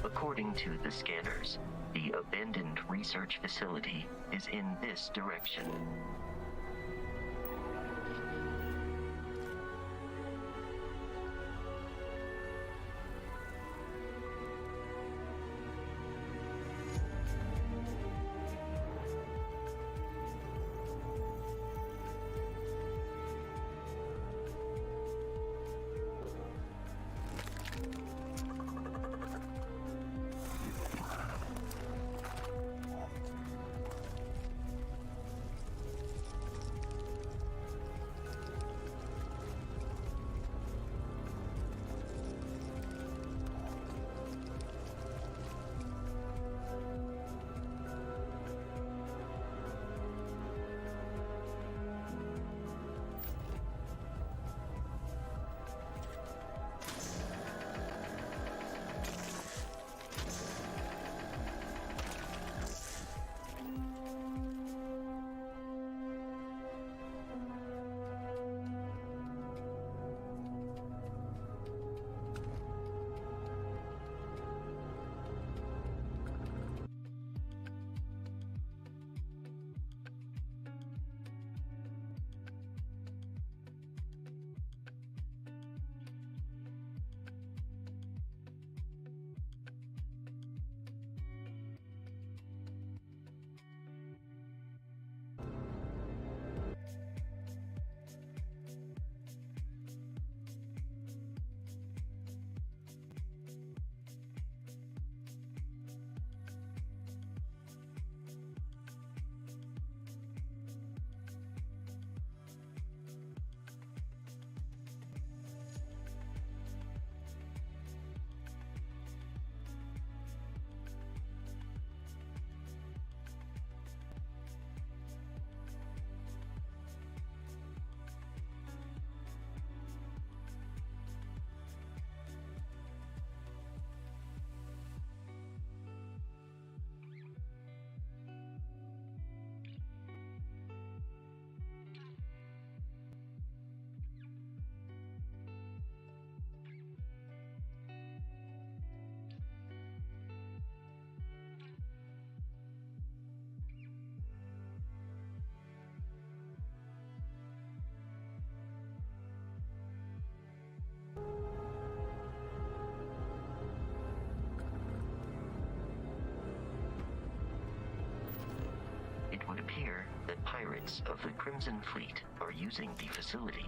According to the scanners, the abandoned research facility is in this direction. It would appear that pirates of the Crimson Fleet are using the facility.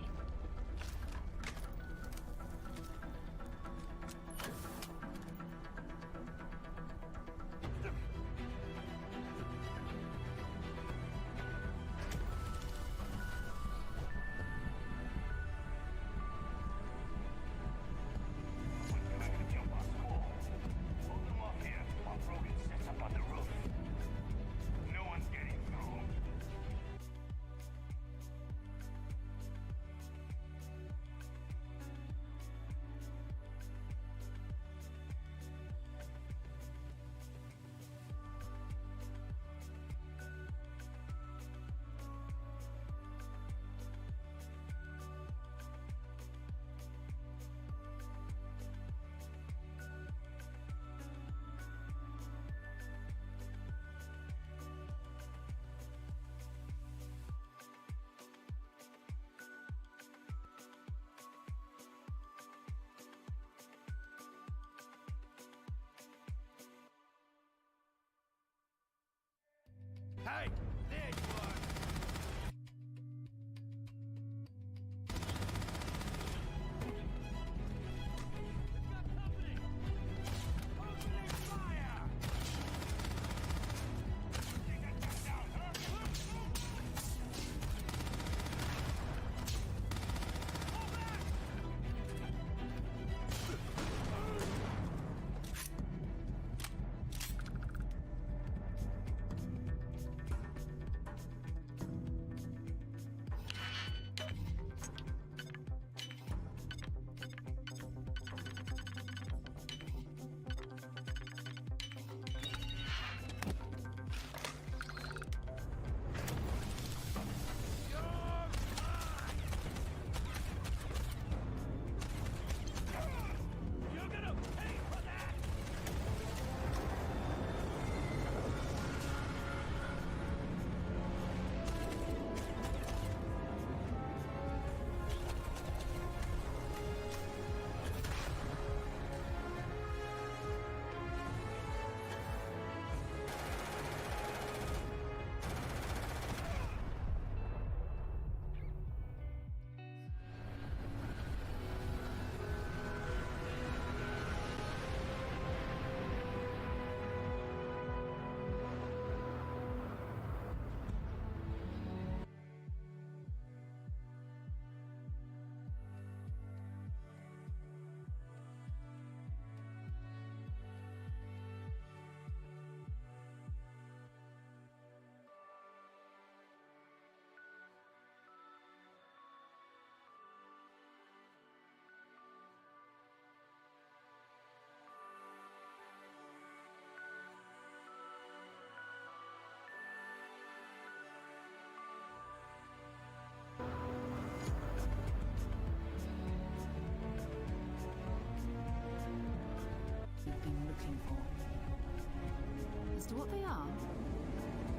to what they are,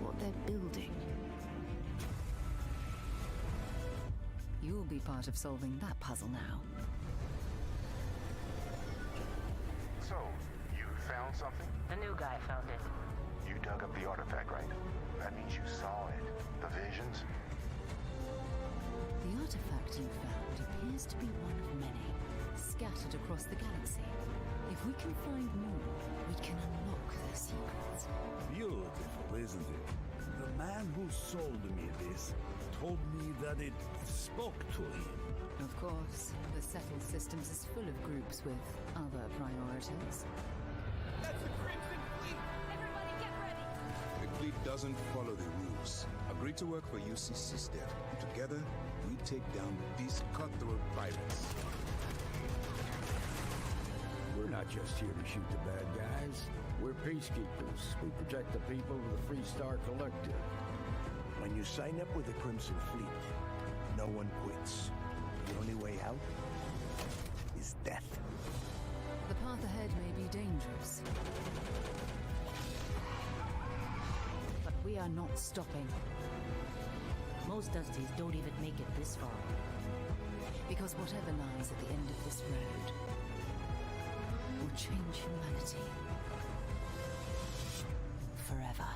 what they're building. You'll be part of solving that puzzle now. So, you found something? The new guy found it. You dug up the artifact, right? That means you saw it. The visions? The artifact you found appears to be one of many, scattered across the galaxy. If we can find more, we can unlock their secrets. Beautiful, isn't it? The man who sold me this told me that it spoke to him. Of course, the Settled Systems is full of groups with other priorities. That's the Crimson Fleet! Everybody get ready! The fleet doesn't follow the rules. Agree to work for UCC Step. Together, we take down these cutthroat pirates. We're not just here to shoot the bad guys. We're peacekeepers. We protect the people of the Free Star Collective. When you sign up with the Crimson Fleet, no one quits. The only way out is death. The path ahead may be dangerous, but we are not stopping. Most Dusties don't even make it this far. Because whatever lies at the end of this road will change humanity forever.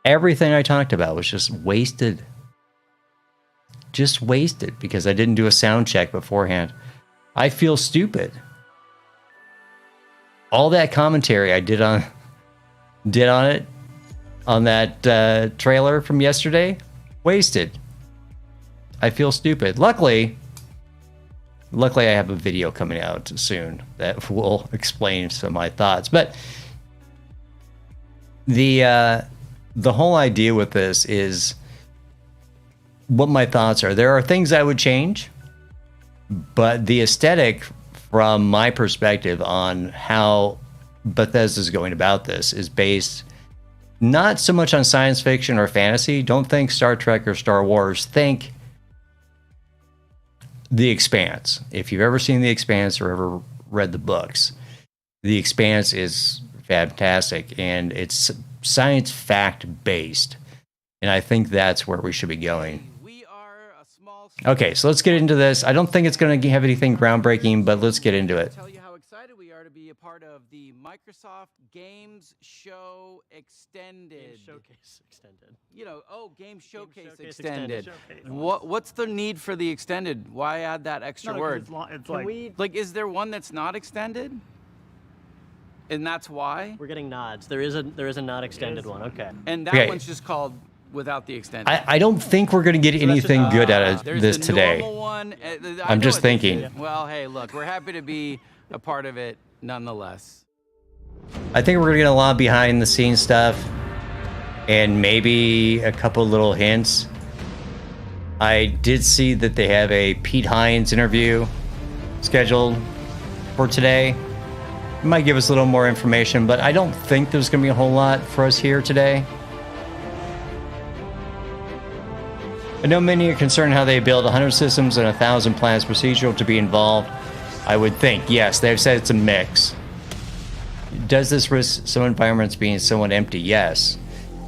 everything I talked about was just wasted. Just wasted because I didn't do a sound check beforehand. I feel stupid. All that commentary I did on it on that trailer from yesterday, wasted. I feel stupid. Luckily I have a video coming out soon that will explain some of my thoughts. But the whole idea with this is what my thoughts are. There are things I would change, but the aesthetic from my perspective on how Bethesda is going about this is based not so much on science fiction or fantasy. Don't think Star Trek or Star Wars. Think The Expanse. If you've ever seen The Expanse or ever read the books, The Expanse is fantastic, and it's science fact based. And I think that's where we should be going. Okay, so let's get into this. I don't think it's going to have anything groundbreaking, but let's get into it. Tell you how excited we are to be a part of the Microsoft Games Show Extended. Game Showcase Extended. You know, Game Showcase Showcase Extended. Extended. What's the need for the extended? Why add that extra word? It's like, is there one that's not extended? And that's why? We're getting nods. There is a not extended one. Okay. And that one's just called without the extended. I don't think we're going to get anything good out of this today. One, I'm just thinking. Well, hey, look, we're happy to be a part of it nonetheless. I think we're going to get a lot of behind the scenes stuff and maybe a couple little hints. I did see that they have a Pete Hines interview scheduled for today. It might give us a little more information, but I don't think there's going to be a whole lot for us here today. I know many are concerned how they build 100 systems and 1,000 plans procedural to be involved. I would think, yes, they've said it's a mix. Does this risk some environments being somewhat empty? Yes.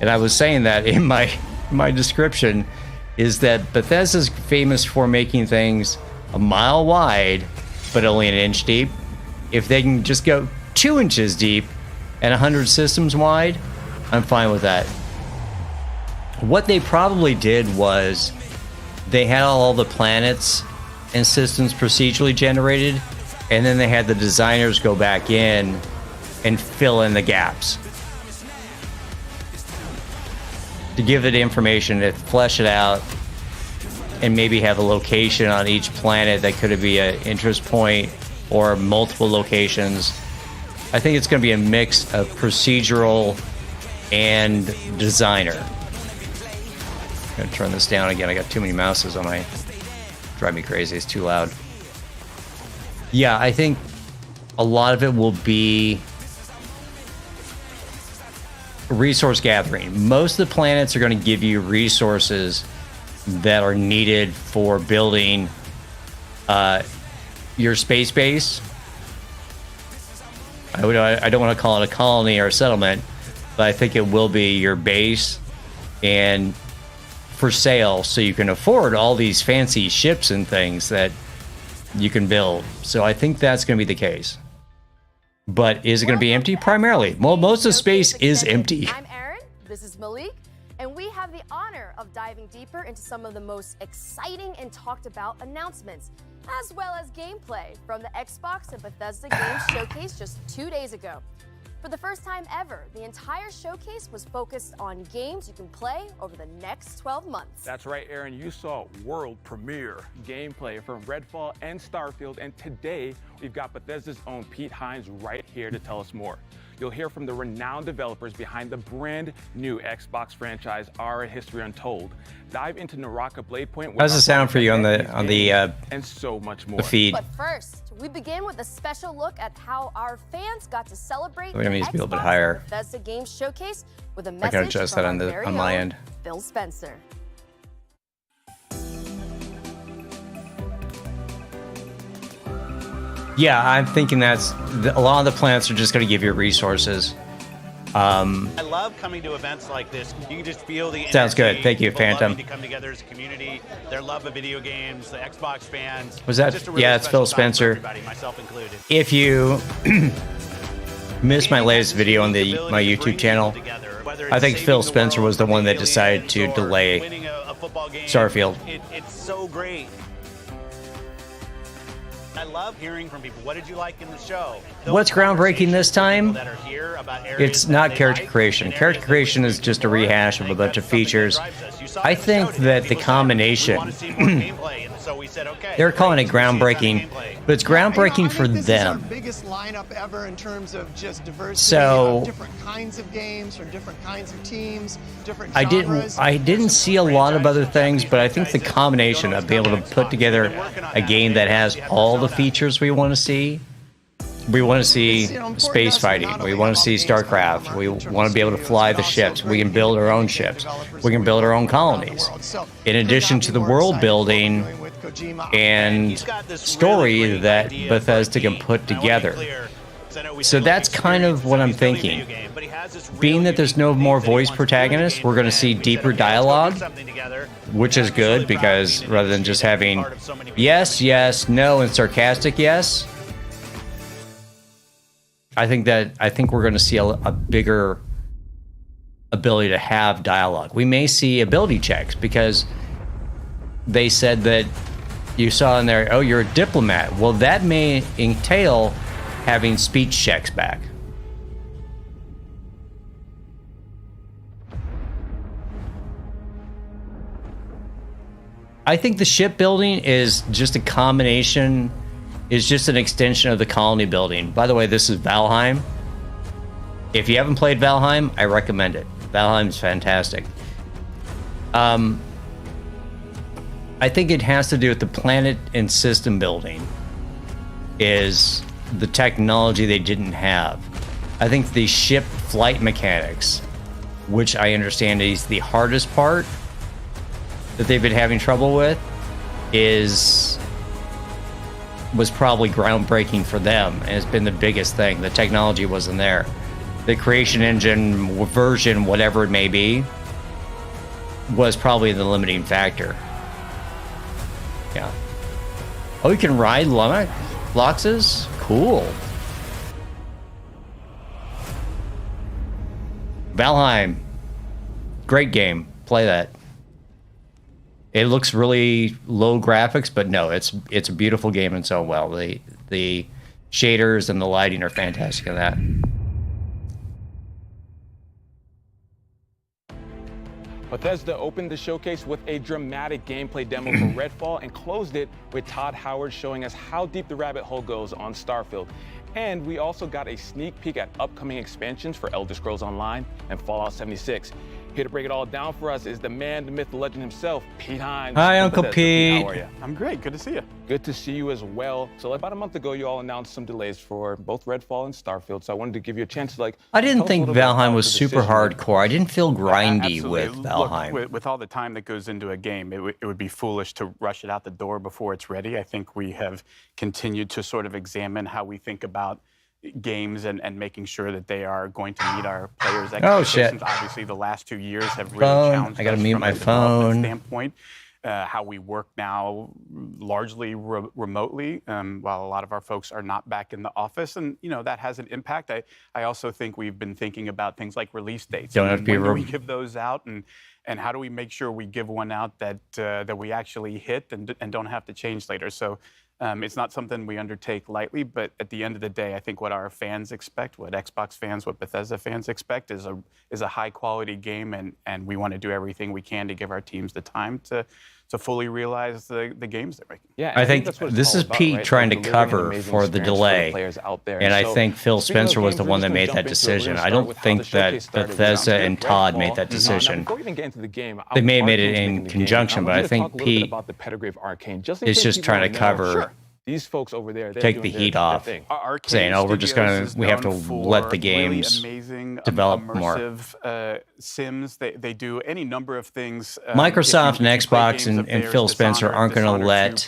And I was saying that in my description is that Bethesda's famous for making things a mile wide, but only an inch deep. If they can just go 2 inches deep and 100 systems wide, I'm fine with that. What they probably did was they had all the planets and systems procedurally generated, and then they had the designers go back in and fill in the gaps to give it information, to flesh it out, and maybe have a location on each planet that could be an interest point or multiple locations. I think it's going to be a mix of procedural and designer. I'm gonna turn this down again. I got too many mouses on my... Drive me crazy. It's too loud. Yeah, I think a lot of it will be resource gathering. Most of the planets are going to give you resources that are needed for building your space base. I don't want to call it a colony or a settlement, but I think it will be your base and for sale, so you can afford all these fancy ships and things that you can build. So I think that's going to be the case. But is it going to be empty? Primarily. Well, most of space is empty. I'm Aaron. This is Malik. And we have the honor of diving deeper into some of the most exciting and talked about announcements, as well as gameplay from the Xbox and Bethesda Games Showcase just 2 days ago. For the first time ever, the entire showcase was focused on games you can play over the next 12 months. That's right, Aaron. You saw world premiere gameplay from Redfall and Starfield, and today we've got Bethesda's own Pete Hines right here to tell us more. You'll hear from the renowned developers behind the brand new Xbox franchise, Our History Untold. Dive into Naraka Bladepoint. How's it sound for you on the and so much more. The feed? But first, we begin with a special look at how our fans got to celebrate We're gonna need to be a little bit Xbox higher. and Bethesda Games Showcase with a I can message adjust from that our on the very on my own end. Phil Spencer. Yeah, I'm thinking that's a lot of the planets are just going to give you resources. I love coming to events like this. You can just feel the Sounds energy, good. Thank you, people Phantom. loving to come together as a community, their love of video games, the Xbox fans. Was that? It's just a really Yeah, it's special Phil time for Spencer. everybody, myself included. If you missed my latest video on my YouTube channel, whether I it's think saving Phil the Spencer world was the from one that aliens decided to or delay winning a football game, Starfield. It's so great. I love hearing from people. What did you like in the show? What's groundbreaking this time? That are here about areas It's not that they character like creation. and Character areas creation they is just a rehash of a bunch of features. I the think show that today. the People said, combination, "We want to see more gameplay," and so we said, okay, they're calling it great, let's see some groundbreaking, gameplay. but it's groundbreaking for This is our them. biggest lineup ever in terms of just diversity So- of different kinds of games from different kinds of teams, different I genres. didn't see a lot of other things, but I think the combination of being able to put together a game that has all the features we want to see. We want to see space fighting. We want to see StarCraft. We want to be able to fly the ships. We can build our own ships. We can build our own colonies. In addition to the world building and story that Bethesda can put together. So that's kind of what I'm thinking. Being that there's no more voice protagonists, we're going to see deeper dialogue, which is good because rather than just having yes, yes, no, and sarcastic yes, I think we're going to see a bigger ability to have dialogue. We may see ability checks because they said that you saw in there, oh, you're a diplomat. Well, that may entail having speech checks back. I think the shipbuilding is just a combination, is just an extension of the colony building. By the way, this is Valheim. If you haven't played Valheim, I recommend it. Valheim's fantastic. I think it has to do with the planet and system building is the technology they didn't have. I think the ship flight mechanics, which I understand is the hardest part that they've been having trouble with, was probably groundbreaking for them and has been the biggest thing. The technology wasn't there. The creation engine version, whatever it may be, was probably the limiting factor. Yeah. Oh, you can ride Loxes? Cool. Valheim. Great game. Play that. It looks really low graphics, but no, it's a beautiful game and so well. The shaders and the lighting are fantastic in that. Bethesda opened the showcase with a dramatic gameplay demo for Redfall and closed it with Todd Howard showing us how deep the rabbit hole goes on Starfield. And we also got a sneak peek at upcoming expansions for Elder Scrolls Online and Fallout 76. Here to break it all down for us is the man, the myth, the legend himself, Pete Hines. Hi, Uncle Pete. How are you? I'm great. Good to see you. Good to see you as well. So about a month ago, you all announced some delays for both Redfall and Starfield. So I wanted to give you a chance to I didn't think Valheim was super hardcore. I didn't feel grindy with Valheim. Look, with all the time that goes into a game, it would be foolish to rush it out the door before it's ready. I think we have continued to sort of examine how we think about games and making sure that they are going to meet our players' expectations. Oh, shit. Obviously, the last 2 years have really Phone. challenged I gotta us mute from my a development phone. standpoint. How we work now largely remotely, while a lot of our folks are not back in the office. And, that has an impact. I also think we've been thinking about things like release dates. Don't have to be when do we give those out, and how do we make sure we give one out that we actually hit and don't have to change later? So it's not something we undertake lightly, but at the end of the day, I think what our fans expect, what Xbox fans, what Bethesda fans expect is a high quality game, and we want to do everything we can to give our teams the time to fully realize the games they're making. Yeah, I think this is Pete trying to cover for the delay, and I think Phil Spencer was the one that made that decision. I don't think that Bethesda and Todd made that decision. Before we even get into the game, They may have made it in conjunction, but I think Pete about the pedigree of Arcane, is just trying to cover, these folks over there, take the heat off, saying, "Oh, we're just we have to let the games develop more." Immersive sims. They do any number of things. Microsoft and Xbox and Phil Spencer aren't going to let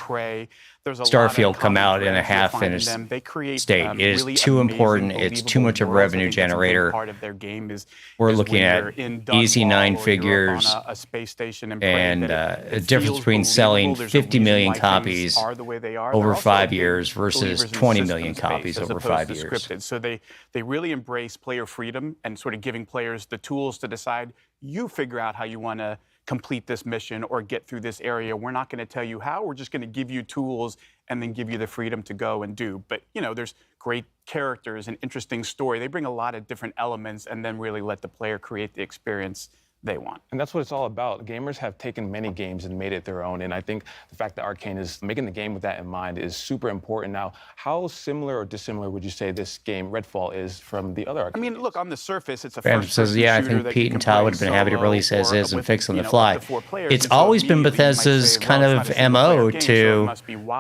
there's a Starfield lot of come common out in a threads you'll find in half-finished them. They create state. It is really too amazing, important. It's too believable much of a worlds. I revenue think that's a big generator. part of their game is We're is looking when at you're in easy Dunwall nine or you're figures up on a space station and a difference between selling 50 million copies over 5 years versus 20 million copies over 5 years. Scripted. So they really embrace player freedom and sort of giving players the tools to decide, you figure out how you want to complete this mission or get through this area. We're not going to tell you how. We're just going to give you tools and then give you the freedom to go and do. But, you know, there's great characters and interesting story. They bring a lot of different elements and then really let the player create the experience they want. And that's what it's all about. Gamers have taken many games and made it their own. And I think the fact that Arcane is making the game with that in mind is super important. Now, how similar or dissimilar would you say this game, Redfall, is from the other Arcane games? Look, on the surface, it's a Brandon says, yeah, I think Pete and Todd would have been happy to release as is and fix on the fly. It's always been Bethesda's kind of MO to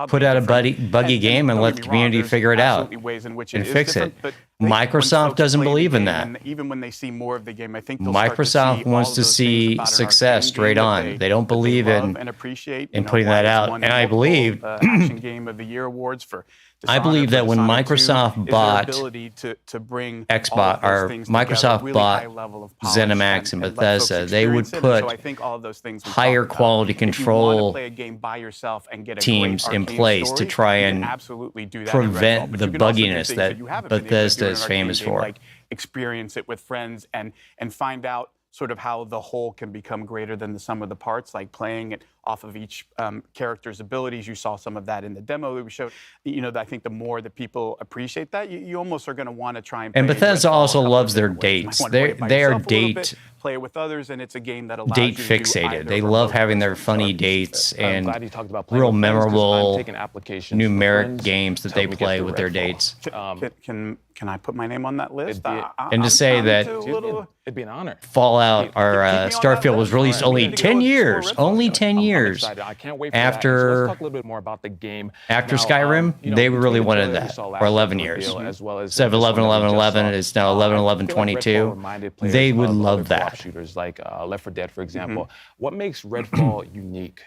put out a buggy game and let the community figure it out and fix it. Microsoft doesn't believe in that. Even when they see more of the game, I think Microsoft wants to see success straight on. They don't believe in putting that out. And I believe Action Game of the Year awards for I believe that when Microsoft bought Xbox or Microsoft bought ZeniMax and Bethesda, they would put higher quality control teams in place to try and prevent the bugginess that Bethesda is famous for. Experience it with friends and find out sort of how the whole can become greater than the sum of the parts, like playing it off of each character's abilities. You saw some of that in the demo that we showed. You know, I think the more that people appreciate that, you almost are going to want to try and play. And Bethesda also loves their dates. They are date play with others, and it's a game that allows date fixated. They love having their funny dates and real memorable numeric games that they play with their dates. Can I put my name on that list? And to say that it'd be an honor. Fallout or Starfield was released only 10 years. Only 10 years I can't wait for after. Let's talk a little bit more about the game. After Skyrim, they really wanted that. Or 11 years. Instead of 11, 11, 11, it's now 11, 11, 22. They would love that. Shooters like Left 4 Dead, for example. What makes Redfall unique?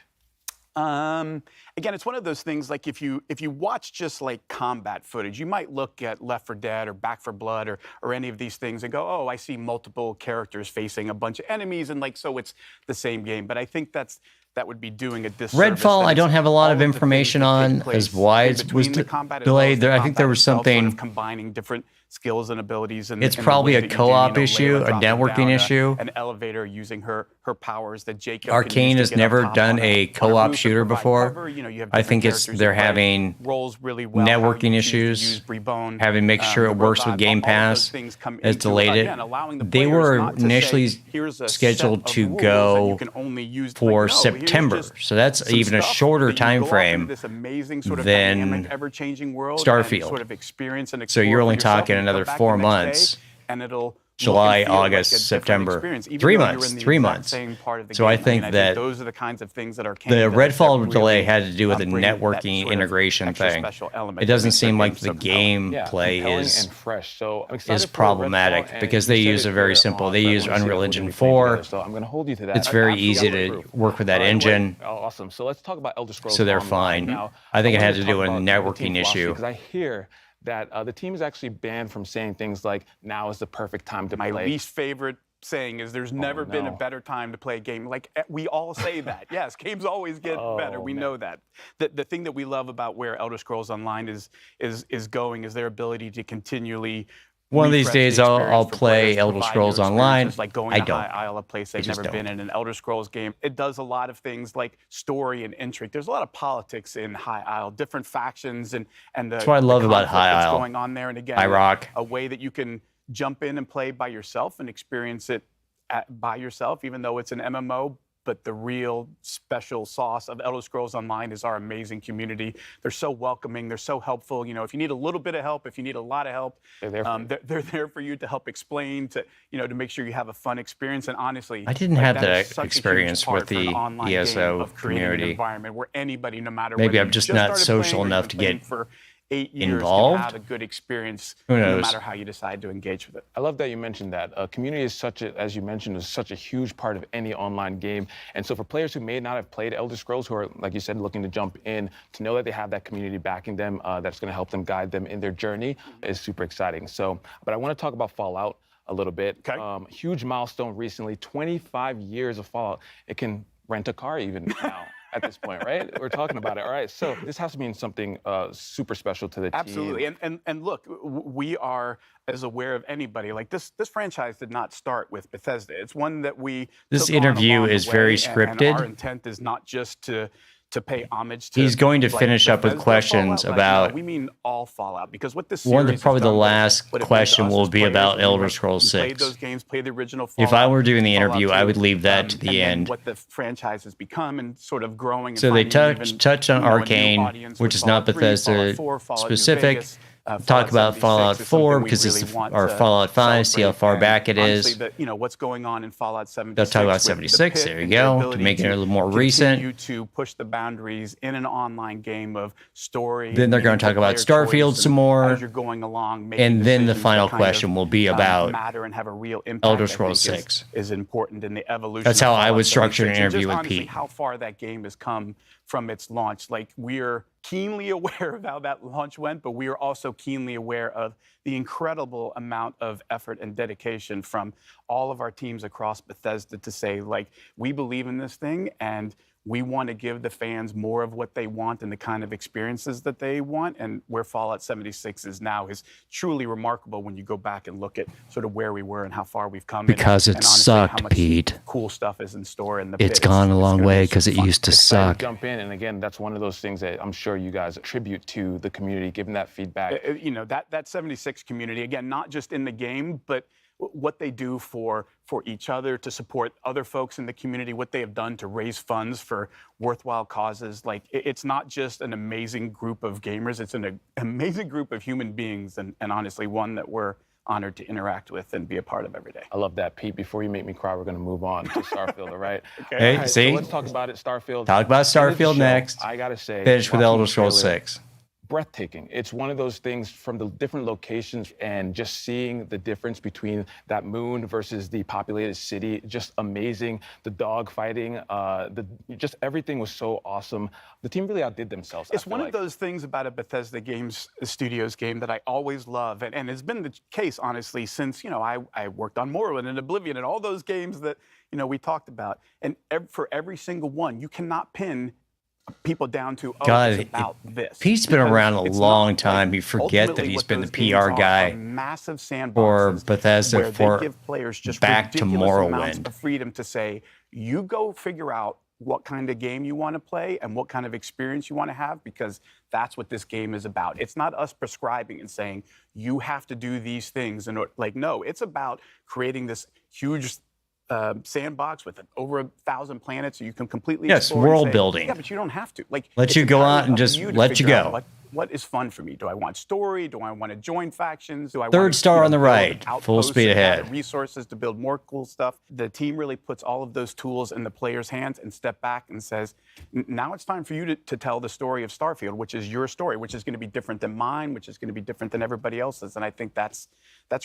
Again, it's one of those things, like if you watch just like combat footage, you might look at Left 4 Dead or Back 4 Blood or any of these things and go, oh, I see multiple characters facing a bunch of enemies, and like, so it's the same game. But I think that would be doing a disservice. Redfall, I don't have a lot of information on as why it was delayed. I think there was something combining different skills and abilities. And it's probably a co-op issue, a networking issue. An elevator using her powers that Jacob. Arcane has never done a co-op shooter before. I think they're having networking issues, having to make sure it works with Game Pass. Has delayed it. They were initially scheduled to go for September, so that's even a shorter time frame than Starfield. So you're only talking another 4 months. And it'll July, August, September, 3 months, 3 months. So I think that those are the kinds of things that are the Redfall delay had to do with the networking integration thing. It doesn't seem like the gameplay is problematic because they use a very simple. They use Unreal Engine 4. So I'm going to hold you to that. It's very easy to work with that engine. Awesome. So let's talk about Elder Scrolls. So they're fine. I think it had to do with a networking issue. Because I hear that the team is actually banned from saying things like, now is the perfect time to play. My least favorite saying is there's never been a better time to play a game. Like, we all say that. Yes, games always get better. We know that. The thing that we love about where Elder Scrolls Online is going is their ability to continually one of these days I'll play Elder Scrolls Online. Like going to High Isle, a place they've never been in, an Elder Scrolls game. It does a lot of things like story and intrigue. There's a lot of politics in High Isle, different factions and that's what I love about High Isle. Going on there, and again, a way that you can jump in and play by yourself and experience it by yourself, even though it's an MMO. But the real special sauce of Elder Scrolls Online is our amazing community. They're so welcoming. They're so helpful. You know, if you need a little bit of help, if you need a lot of help, they're there for you to help explain, to make sure you have a fun experience. And honestly, I didn't have that experience with the ESO community. Environment where anybody, no matter maybe I'm just not social enough to get 8 years involved? can have a good experience Who no knows? matter how you decide to engage with it. I love that you mentioned that. Community is as you mentioned, is such a huge part of any online game. And so for players who may not have played Elder Scrolls, who are, like you said, looking to jump in, to know that they have that community backing them, that's going to help them guide them in their journey is super exciting. So, but I want to talk about Fallout a little bit. Okay. Huge milestone recently, 25 years of Fallout. It can rent a car even now. At this point, right? We're talking about it. All right, so this has to mean something super special to the team. Absolutely, and look, we are as aware of anybody. Like this franchise did not start with Bethesda. It's one that we. This took on interview along the is very way, scripted. And our intent is not just to pay homage to. He's going to like, finish up with Bethesda questions Fallout. about. No, we mean all Fallout, because what this One of series the, probably has the done, last what it means to question us will as be players about when Elder we Scrolls played 6. those games, played the original Fallout. If I were doing the Fallout interview, 2, I would leave that to the and end. then what the franchise has become and sort of growing. And So they finding even, touch on you know, a new Arcane, audience which with is not Fallout 3, Bethesda Fallout 4, Fallout New specific. Vegas. Talk about 76 Fallout is 4 something we because really it's want or to Fallout 5. See how celebrate. far And back it honestly, is. you know what's going on in Fallout 76. They'll talk about with the 76. pit There you and their go. To ability make it a little more continue recent. to push the boundaries in an online game of story. Then they're going to talk about Starfield some more. As you're going along, making And then the decisions final that kind question of, will be about matter and have a real impact. Elder I think Scrolls is- 6. is important in the evolution. That's of how I Fallout would structure an 76, and interview just with honestly Pete. How far that game has come from its launch. Like, we're keenly aware of how that launch went, but we are also keenly aware of the incredible amount of effort and dedication from all of our teams across Bethesda to say, like, we believe in this thing and we want to give the fans more of what they want and the kind of experiences that they want. And where Fallout 76 is now is truly remarkable when you go back and look at sort of where we were and how far we've come. Because and it honestly, how sucked, much Pete. Cool stuff is in store in the It's pit. gone a long gonna way be because it fun. used to Excited suck. to jump in, and again, that's one of those things that I'm sure you guys attribute to the community, giving that feedback. You know, that 76 community, again, not just in the game, but what they do for each other, to support other folks in the community, what they have done to raise funds for worthwhile causes. Like, it's not just an amazing group of gamers, it's an amazing group of human beings, and honestly, one that we're honored to interact with and be a part of every day. I love that, Pete. Before you make me cry, we're going to move on to Starfield, all right? Okay. Hey, All right, see? So let's talk about it, Starfield. Talk about End of the Starfield show, next. I got to say. Finish with watching Elder the Scrolls trailer, 6. breathtaking. It's one of those things from the different locations and just seeing the difference between that moon versus the populated city, just amazing. The dog fighting, just everything was so awesome. The team really outdid themselves. It's one of those things about a Bethesda Games Studios game that I always love, and it's been the case, honestly, since, you know, I worked on Morrowind and Oblivion and all those games that, you know, we talked about. And for every single one, you cannot pin people down to, oh, God, it's about this. Pete's been Because around a it's long not. time. Like, You forget that ultimately, he's what been the those games PR are guy massive sandboxes for Bethesda where for they give players just back to ridiculous amounts Morrowind. of freedom to say, you go figure out what kind of game you want to play and what kind of experience you want to have, because that's what this game is about. It's not us prescribing and saying, you have to do these things. And like, no, it's about creating this huge sandbox with over 1,000 planets, so you can completely Yes, explore and world say, building. Yeah, but you don't have to. Like, Let it's you go entirely out and up to just to let you figure out go. What is fun for me? Do I want story? Do I want to join factions? Do I Third want to, star on the build right, full outposts speed and gather ahead. resources to build more cool stuff? The team really puts all of those tools in the players' hands and step back and says, now it's time for you to tell the story of Starfield, which is your story, which is going to be different than mine, which is going to be different than everybody else's. And I think that's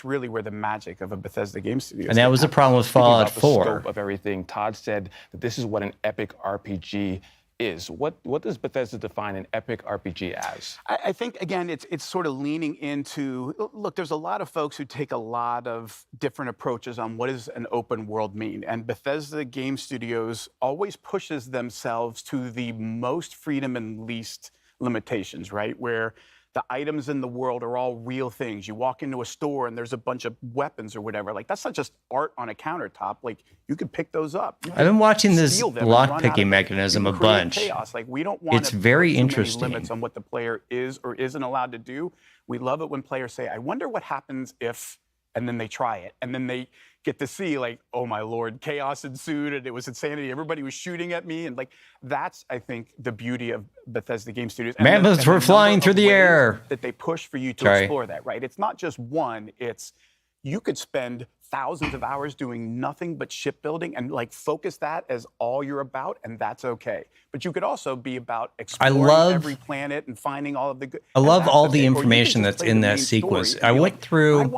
really where the magic of a Bethesda Game Studios. And that was the problem with Speaking Fallout about the 4. scope of everything, Todd said that this is what an epic RPG is. What does Bethesda define an epic RPG as? I think, again, it's sort of leaning into, look, there's a lot of folks who take a lot of different approaches on what does an open world mean. And Bethesda Game Studios always pushes themselves to the most freedom and least limitations, right? Where the items in the world are all real things. You walk into a store and there's a bunch of weapons or whatever. Like, that's not just art on a countertop. Like, you could pick those up. You I've been watching this steal them and run out of lock-picking them. mechanism You a create bunch. Chaos. Like, we don't want It's very put too many interesting. limits on what the player is or isn't allowed to do. We love it when players say, I wonder what happens if, and then they try it. And then they get to see, like, oh my Lord, chaos ensued and it was insanity. Everybody was shooting at me. And like, that's, I think, the beauty of Bethesda Game Studios. And Mammoths were flying through the air. That they push for you to Sorry. explore that, right? It's not just one, it's you could spend thousands of hours doing nothing but shipbuilding and like focus that as all you're about, and that's okay. But you could also be about exploring every planet and finding all of the good. I love all the information that's in that sequence. I went through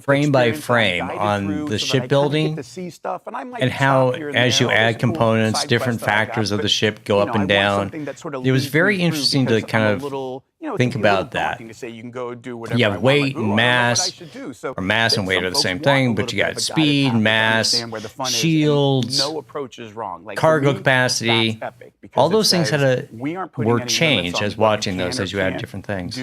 frame by frame on the shipbuilding and how, as you add components, different factors of the ship go up and down. It was very interesting to kind of think about that. You have weight and mass, or mass and weight are the same thing, but you got speed, mass, shields, cargo capacity. All those things were changed as watching those as you add different things.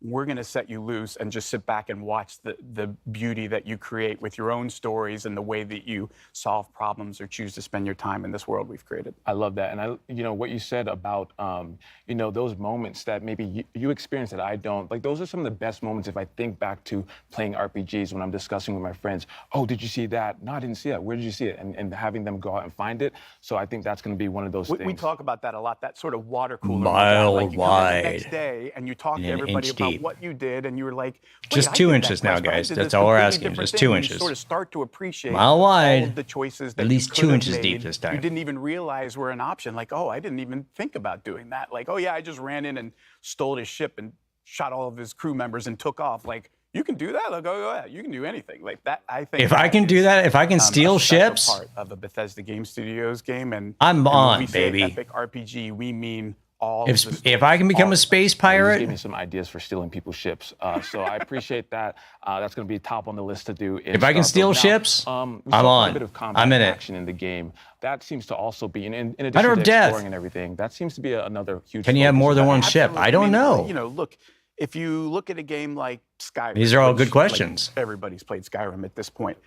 We're going to set you loose and just sit back and watch the beauty that you create with your own stories and the way that you solve problems or choose to spend your time in this world we've created. I love that. And what you said about, those moments that maybe you experience that I don't, like those are some of the best moments if I think back to playing RPGs when I'm discussing with my friends, oh, did you see that? No, I didn't see that. Where did you see it? And having them go out and find it. So I think that's going to be one of those things. We talk about that a lot, that sort of water cooler. Mile like you wide. Come in the next day and you talk to everybody about what you did, and you were like, just 2 inches now, guys. That's all we're asking. Just 2 inches. You sort of start to appreciate mile wide, all of the choices that at least 2 inches deep this time. You didn't even realize were an option. Like, oh, I didn't even think about doing that. Like, oh yeah, I just ran in and stole his ship and shot all of his crew members and took off. Like, you can do that. Like, oh yeah, you can do anything. Like that. I think if I can do that, if I can steal ships, part of a Bethesda Game Studios game, and I'm on, when we say baby. Epic RPG, we mean. If I can become a space pirate, give me some ideas for stealing people's ships. So I appreciate that. That's going to be top on the list to do. If I can steal ships, I'm on. A bit of combat I'm in it. Action in the game. That seems to also be in addition to exploring and everything. That seems to be another huge. Can you have more than one ship? I don't know. Look. If you look at a game like Skyrim, these are all good questions. Like everybody's played Skyrim at this point.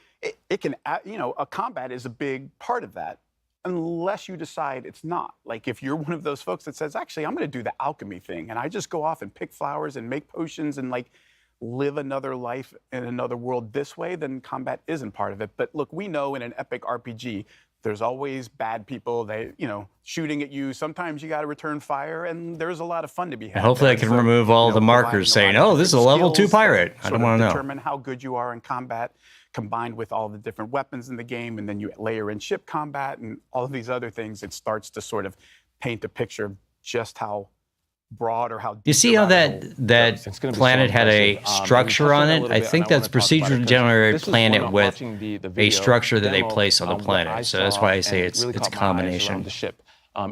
It can, a combat is a big part of that. Unless you decide it's not. Like if you're one of those folks that says, actually, I'm going to do the alchemy thing, and I just go off and pick flowers and make potions and like live another life in another world this way, then combat isn't part of it. But look, we know in an epic RPG, there's always bad people, they, shooting at you. Sometimes you got to return fire, and there's a lot of fun to be had. And hopefully I can remove all the markers saying, oh, this is a level 2 pirate. I don't want to know. Determine how good you are in combat, combined with all the different weapons in the game, and then you layer in ship combat and all of these other things, it starts to sort of paint a picture of just how broad or how deep. You see how that planet had a structure on it? I think that's procedurally generated planet with a structure that they place on the planet. So that's why I say it's a combination.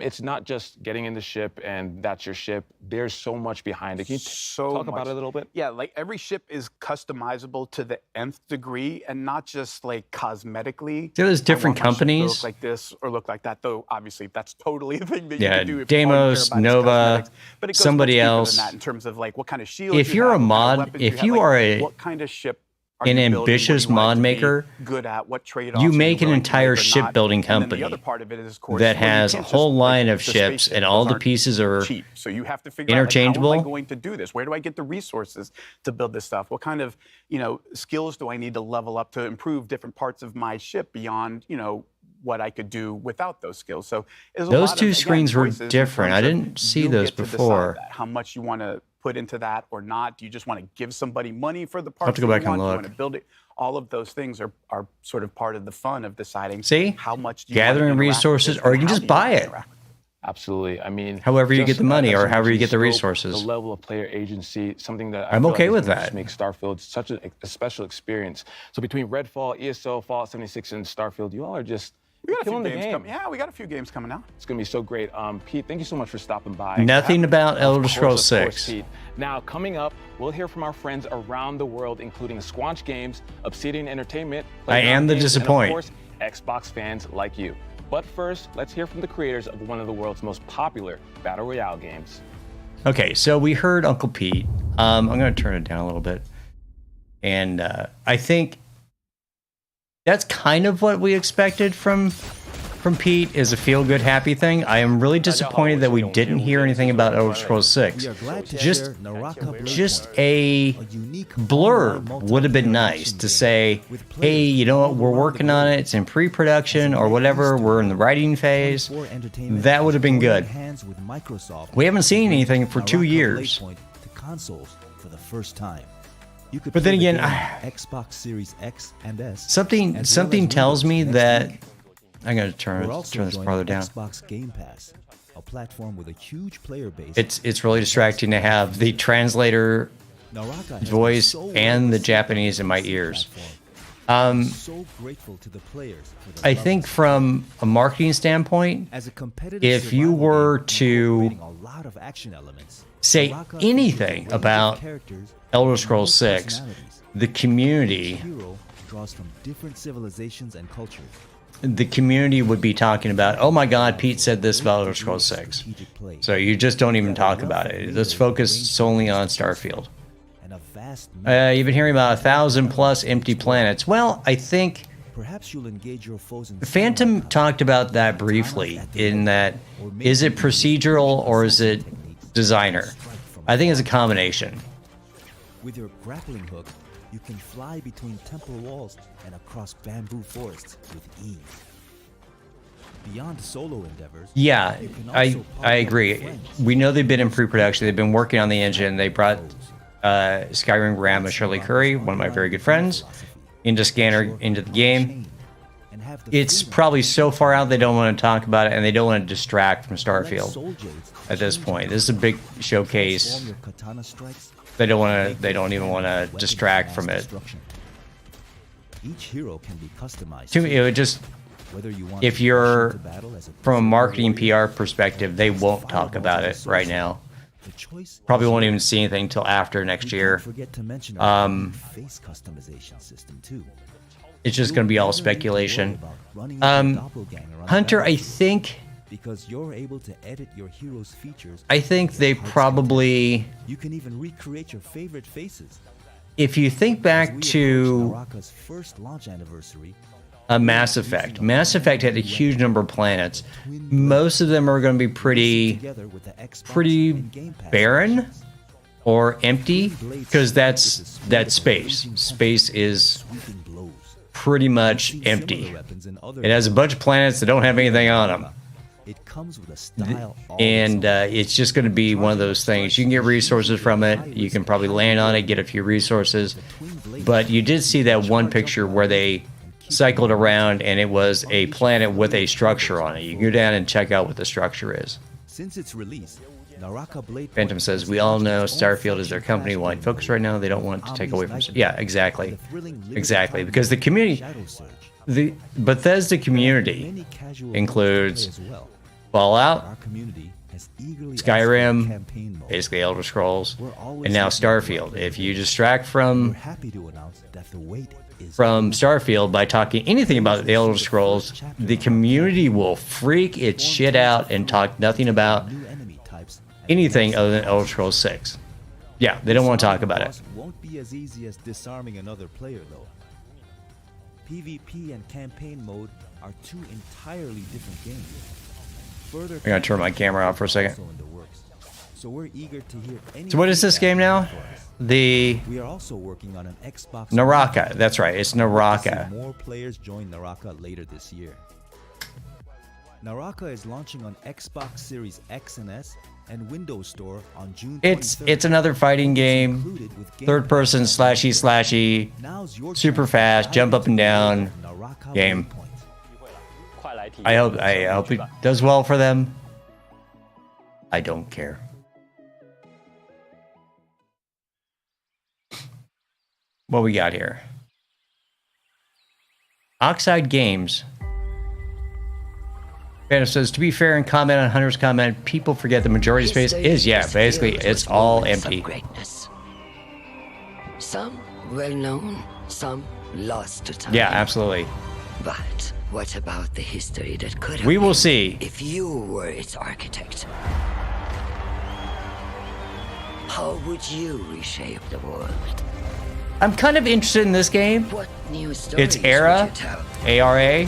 It's not just getting in the ship and that's your ship. There's so much behind it. Can you talk about it a little bit? Yeah, like every ship is customizable to the nth degree and not just like cosmetically. There's different companies. Look like this or look like that, though obviously that's totally a thing that you can do. If Deimos, Nova, but it goes somebody else. Than that in terms of like what kind of shield. If you're a mod, if you are what kind of ship an ambitious mod maker, good at what trade-offs you make an entire shipbuilding company that has a whole line of ships, and all the pieces are cheap. So you have to figure interchangeable. Out, like, how am I going to do this? Where do I get the resources to build this stuff? What kind of skills do I need to level up to improve different parts of my ship beyond what I could do without those skills? So those two screens were different. I didn't see those before. How much you want to put into that or not? Do you just want to give somebody money for the parts? I'll have to go back and look. Do you want to build it? All of those things are sort of part of the fun of deciding. See, how much do you gathering resources, or you can just buy it. Absolutely. I mean, however you get the money or however you get the resources. The level of player agency, something that I'm okay with that. Makes Starfield such a special experience. So between Redfall, ESO, Fallout 76, and Starfield, you all are just. We got a few games coming. Yeah, we got a few games coming out. It's going to be so great. Pete, thank you so much for stopping by. Nothing about Elder Scrolls 6. Pete. Now, coming up, we'll hear from our friends around the world, including Squanch Games, Obsidian Entertainment, I am the disappoint. And of course, Xbox fans like you. But first, let's hear from the creators of one of the world's most popular Battle Royale games. Okay, so we heard Uncle Pete. I'm going to turn it down a little bit. And I think that's kind of what we expected from Pete, is a feel-good, happy thing. I am really disappointed that we didn't hear anything about Elder Scrolls 6. Just a blurb would have been nice to say, hey, you know what, we're working on it, it's in pre-production or whatever, we're in the writing phase. That would have been good. We haven't seen anything for 2 years. For the first time. You could But play then the again, game on Xbox Series X and S. something as well as tells me Windows that next week. I'm gonna turn We're also this joining farther down. Xbox Game Pass, a platform with a huge player base. It's really distracting to have the translator Naraka has voice been so and the well-received Japanese in my across the ears. platform. So grateful to the players for their I love think and from a marketing standpoint, As a competitive if you survival were game to incorporating a lot of action elements, say Naraka features a anything range of about characters Elder with Scrolls unique 6, personalities. the community, Each hero draws from different civilizations and cultures. the community would be talking about, oh my God, Pete said this about Elder Scrolls 6. So you just don't even talk about it. Let's focus solely on Starfield. You've been hearing about 1,000+ empty planets. Well, I think Perhaps you'll engage your foes in Phantom talked about that briefly in that, is it procedural or is it designer? I think it's a combination. With your grappling hook, you can fly between temple walls and across bamboo forests with ease. Beyond solo endeavors, Yeah, you can I also partner agree. with friends. We know they've been in pre-production. They've been working on the engine. They brought Skyrim grandma Shirley Curry, one of my very good friends, into the game. It's probably so far out they don't want to talk about it, and they don't want to distract from Starfield at this point. This is a big showcase. Perform your katana strikes. They don't even want to distract from it. Each hero can be customized. To me, it would just, Whether you want if to you're rush into battle as a from a prisoner marketing warrior, PR perspective, they won't talk about it right now. the choice Probably is won't even yours. see anything until after next We year. can't forget to mention our new Um, face customization system too. It's just going to be all speculation. Running into a doppelganger on the Hunter, I battlefield. think Because you're able to edit your hero's features. I think with they heart's probably, content. You can even recreate your favorite faces. if you think back As we to approach Naraka's first launch anniversary, a Mass Effect. Mass Effect had a huge number of planets. Most of them are going to be pretty barren or empty because that's space. Space is pretty much empty. It has a bunch of planets that don't have anything on them. it comes with a style all And it's just going to be one of those things. You can get resources from it. You can probably land on it, get a few resources. But you did see that one picture where they cycled around and it was a planet with a structure on it. You can go down and check out what the structure is. Since its release, Naraka Blade Phantom says, we all know Starfield is their company-wide focus right now. They don't want to take away from... Yeah, exactly. Exactly. Because the community... The Bethesda community includes Fallout, our community has eagerly Skyrim, campaign mode. basically Elder Scrolls, We're always and now looking forward to Starfield. If you it. distract We're from happy to announce that the wait is Starfield by talking anything about the Elder Scrolls, the community will freak its shit out and talk nothing about new enemy types. anything other than Elder Scrolls 6. Yeah, they don't want to talk about it. Won't be as easy as disarming another player though. PvP and campaign mode are two entirely different games. Further I'm going to turn my camera off for a second. also in the works. So we're eager to hear any So what is this feedback game now? you have for us. The We are also working on an Xbox. Naraka. That's right. It's See Naraka. more players join Naraka later this year. Naraka is launching on Xbox Series X and S and Windows Store on June 23rd. It's another fighting game. Included with Game Third person Pass. slashy, Now's your super chance to fast, dive jump up and into the down world of Naraka game. Waypoint. I hope it does well for them. I don't care. What we got here? Oxide Games. Phantom says, to be fair and comment on Hunter's comment, people forget the majority space is, yeah, basically it's all empty. Greatness. Some well known, some lost to time. Yeah, absolutely. But what about the history that could have We will been see. if you were its architect? How would you reshape the world? I'm kind of interested in this game. What new stories It's would Era, you tell? ARA.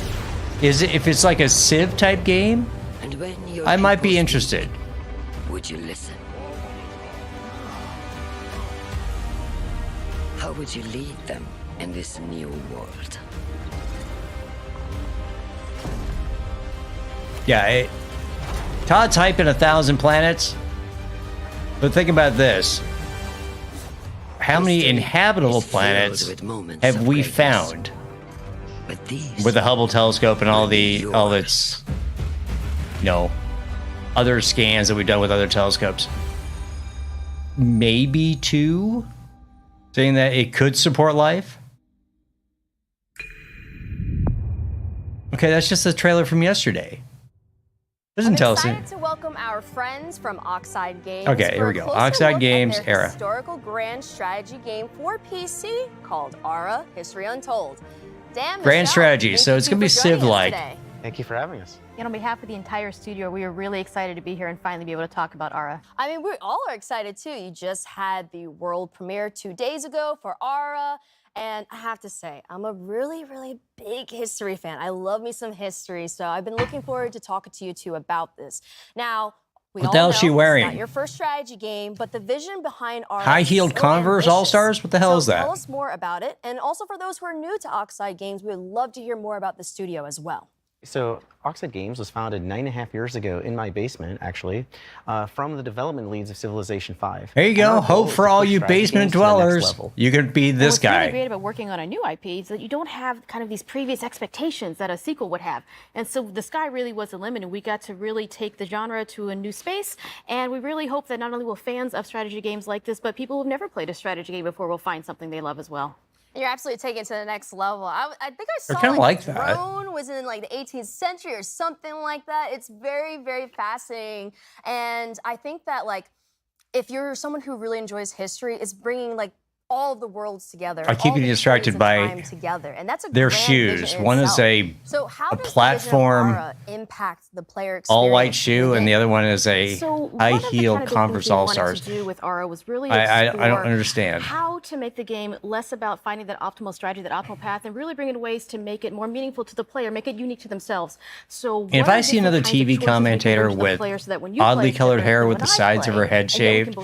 Is it, if it's like a Civ type game, And when your I might be people interested. speak, would you listen? How would you lead them in this new world? Yeah, Todd's hyping 1,000 planets. But think about this. how many inhabitable planets have we found with the Hubble telescope and all its, other scans that we've done with other telescopes? Maybe 2, saying that it could support life. Okay, that's just the trailer from yesterday. Doesn't tell us. I'm excited to welcome our friends from Oxide Games. Okay, here we go. Oxide Games era. Historical grand strategy game for PC called Aura: History Untold. Dan, Grand Michelle, strategy, so it's gonna be Civ-like. Thank you for having us. And on behalf of the entire studio, we are really excited to be here and finally be able to talk about Aura. I mean, we all are excited too. You just had the world premiere 2 days ago for Aura. And I have to say, I'm a really, really big history fan. I love me some history, so I've been looking forward to talking to you two about this. Now, we all know is she wearing? It's not your first strategy game, but the vision behind Aura High-heeled is so Converse ambitious. All-Stars? What the hell is that? Tell us more about it. And also for those who are new to Oxide Games, we would love to hear more about the studio as well. So Oxide Games was founded 9.5 years ago in my basement, actually, from the development leads of Civilization 5. There you go. Hope for all you basement dwellers. You could be this what's guy. What's really great about working on a new IP is that you don't have kind of these previous expectations that a sequel would have. And so the sky really was the limit, and we got to really take the genre to a new space. And we really hope that not only will fans of strategy games like this, but people who've never played a strategy game before will find something they love as well. You're absolutely taking it to the next level. I think I saw like the that. drone was in like the 18th century or something like that. It's very, very fascinating. And I think that like, if you're someone who really enjoys history, it's bringing like all of the worlds together. I keep all getting the distracted periods of by time together. And that's a their grand shoes. vision in One is itself. a So how does platform the vision of Aura impact the player experience? all-white shoe, and the other one is a So high-heel Converse All-Stars. To do with Aura was really I don't explore understand. how to make the game less about finding that optimal strategy, that optimal path, and really bring in ways to make it more meaningful to the player, make it unique to themselves. So And if I see another TV commentator with oddly colored hair with the sides of her head shaved,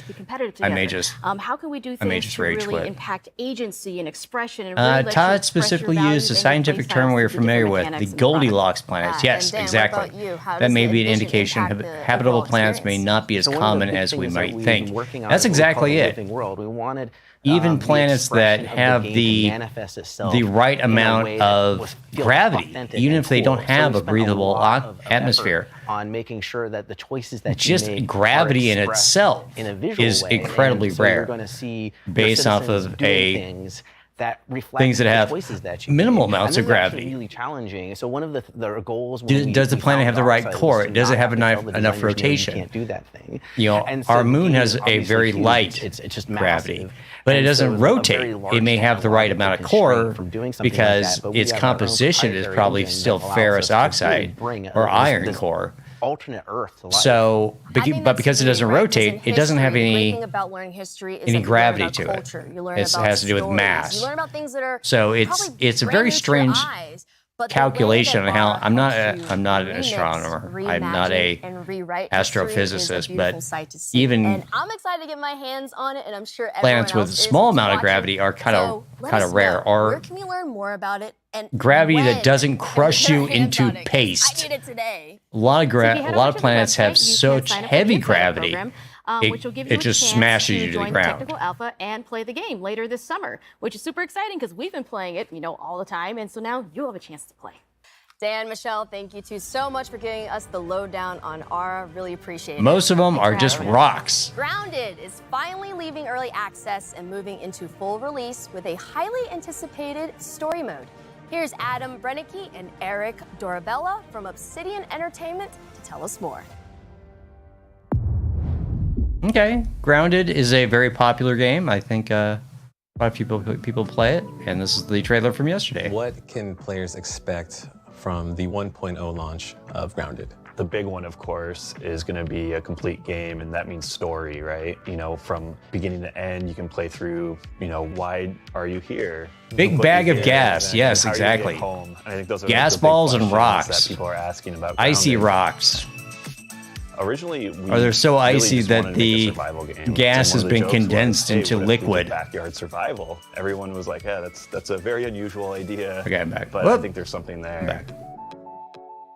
I may just how can we do things to rage really quit. impact agency and expression? And really let you Todd express your specifically values used a and your scientific play term styles we're through different familiar with, mechanics the in the product. Goldilocks planets. Yes, Dan, what exactly. about you? How That does may the be an vision indication impact the habitable overall planets may experience? not be as So one of the common big as we things that might we've think. been working on That's is what we call exactly the it. living world. We wanted Even the planets that expression of have game the to manifest itself right in a amount way that of feels gravity, authentic even and if they cool. don't So have we a spent breathable lot of atmosphere. effort on making sure that the choices that Just you make gravity are in expressed itself in a visual is way. incredibly And so rare, You're going to see your based off citizens of doing things that reflect things that the have choices that you minimal make. amounts And of this is actually gravity. really challenging. So one of the goals when Does the we planet found have the right Oxide was core? to Does it not have to tell enough the enough designers, "No, rotation? You can't do that thing. You know, And so our the moon game has is a obviously very huge. light It's just gravity, massive. but it And so doesn't a very rotate. large It may have the right amount of constraint core from doing something like because that, but we its have our own composition is proprietary probably engine still that allows ferrous us to really oxide bring or iron this core. alternate Earth to life. So, but because it doesn't rotate, it doesn't have The great any thing about learning history is any that you gravity learn to about it. culture. You learn It about has to do with stories. mass. You learn about things that are So probably it's a brand very new to your strange eyes, but the way calculation that on how Aura I'm not helps you I'm not an remix, astronomer. I'm not reimagine, a and rewrite history is a astrophysicist, beautiful but sight to see. even And I'm excited to get my hands on it, and I'm sure everyone planets with else a is small who's amount of watching. gravity are kind So let of us rare, know, or where can we learn more about it? And gravity when that doesn't can we crush get our you hands into on it? 'Cause paste. I need it today. A lot of So if you head a lot over of to the planets have website, you can such sign up for the heavy Insider gravity, program, which will give you it a just chance smashes to you to the join ground. technical alpha and play the game later this summer, which is super exciting because we've been playing it, all the time, and so now you'll have a chance to play. Dan, Michelle, thank you two so much for giving us the lowdown on Aura. Really appreciate it. Most of them Thanks are for just having us. rocks. Grounded is finally leaving early access and moving into full release with a highly anticipated story mode. Here's Adam Brennicke and Eric Dorabella from Obsidian Entertainment to tell us more. Okay, Grounded is a very popular game. I think a lot of people play it, and this is the trailer from yesterday. What can players expect from the 1.0 launch of Grounded? The big one, of course, is going to be a complete game, and that means story, right? From beginning to end, you can play through, why are you here? Big bag of gas. And Yes, how you exactly. get home. I think those are Gas the big balls and questions rocks. that people are asking about Icy Grounded. rocks. Originally, we Or they're so really icy just that wanted to make a the survival game. gas And has one of the been jokes was, condensed "Hey, into what if we did liquid." backyard survival. Everyone was like, "Yeah, that's a very unusual idea." Okay, I'm back. But Whoop. I think there's something there. I'm back.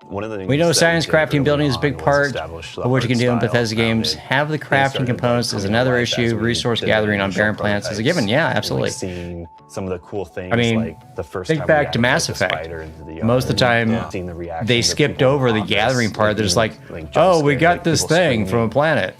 one of the things We know that science, did crafting, early building is a on big was part establish the of what you can art do in style Bethesda games. around it. Have the And crafting started, components is coming to another life as issue. we Resource did the gathering on initial barren plants is a given. prototypes. Yeah, And, absolutely. like, seeing some of the cool things, I mean, like the first think time back we to added, Mass like, the Effect. spider into the Most of the yard, time, seeing the reactions they of skipped people in over the office, gathering part. There's like, jump oh, we scares, got like this people thing from a screaming. planet.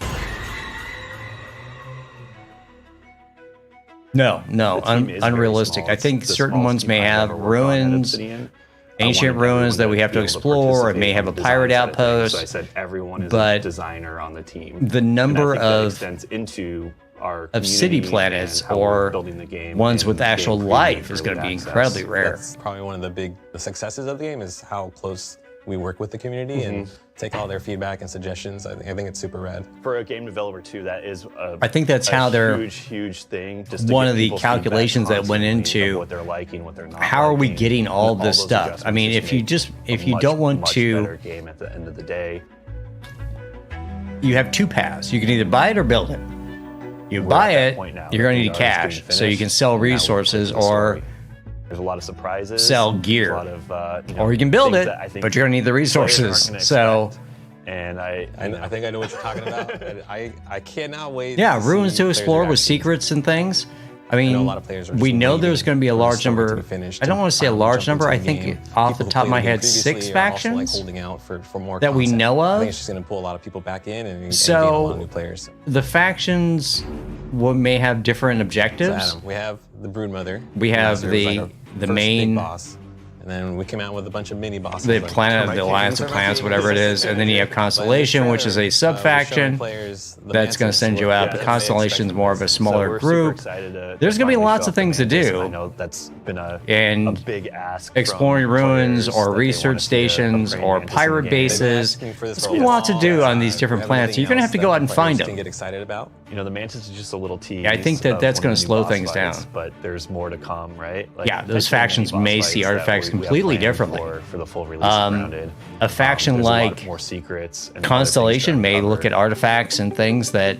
No, The team is very unrealistic. small. I It's think the certain smallest ones team may I've have ever worked on at ruins, Obsidian. ancient I wanted ruins that everyone we to have to be able to explore. It may participate have a in the pirate design side of things. outpost. So I said everyone is but a designer on the team. the And I number think that of extends into our city community planets and how we're or building the game ones and with game actual preview life for is going to early be access. incredibly rare. That's probably one of the successes of the game is how close we work with the community and take all their feedback and suggestions. I think it's super rad. For a game developer too, that is I think that's how they're huge thing. Just to one get of the people's feedback calculations that went constantly of into what they're liking, what they're not how are we liking, getting all and this those stuff. I adjustments mean, just if make you a don't want much to, better game at the end of the day. you have two paths. You can either buy it or build it. You buy at that it, point now you're going to that need the art is cash, getting so you can finished, sell and now we're resources taking the or story. There's a lot of surprises. sell gear, There's a lot of, or you can build things it, that I think but you're going to need the players aren't resources. gonna So, expect. And I think I know what you're talking about. I cannot wait. yeah, to ruins see to players' explore with reactions. secrets and things. I know mean, a lot of players are just we know waiting there's going to be a for the large story to number. be finished I don't to want to say a finally large jump number. into I the think game. off the People who top of played my the game head, previously 6 are also, factions like, holding out for more that we content. know I of. think it's just going to pull a lot of people back in and gain a lot of new So players. the factions may have different So objectives. Adam, we have the Broodmother. We have There was, the like, our the first main big boss, and then we came out with a bunch of mini bosses. the like planet, Termite the Alliance of Kings. Planets, whatever it is, and then you have Constellation, which is a sub-faction that's going to send you out. The Constellation's more of a smaller group. There's going to be lots of things to I do, know that's been a and big ask. exploring from ruins players or that they research wanna see a stations or Mantis in the pirate game. bases. There's a lot to do on these different planets. You're going to have to go out and find them. Get excited about. You know, the Mantis is just a little tease. Yeah, I think that of that's one going of to the slow boss things fights, down. But there's more to come, right? Like, Yeah, those there's factions many boss may fights see that artifacts we have completely planned differently. for the full release of Grounded. A faction There's a lot like more secrets and Constellation may look at artifacts and things that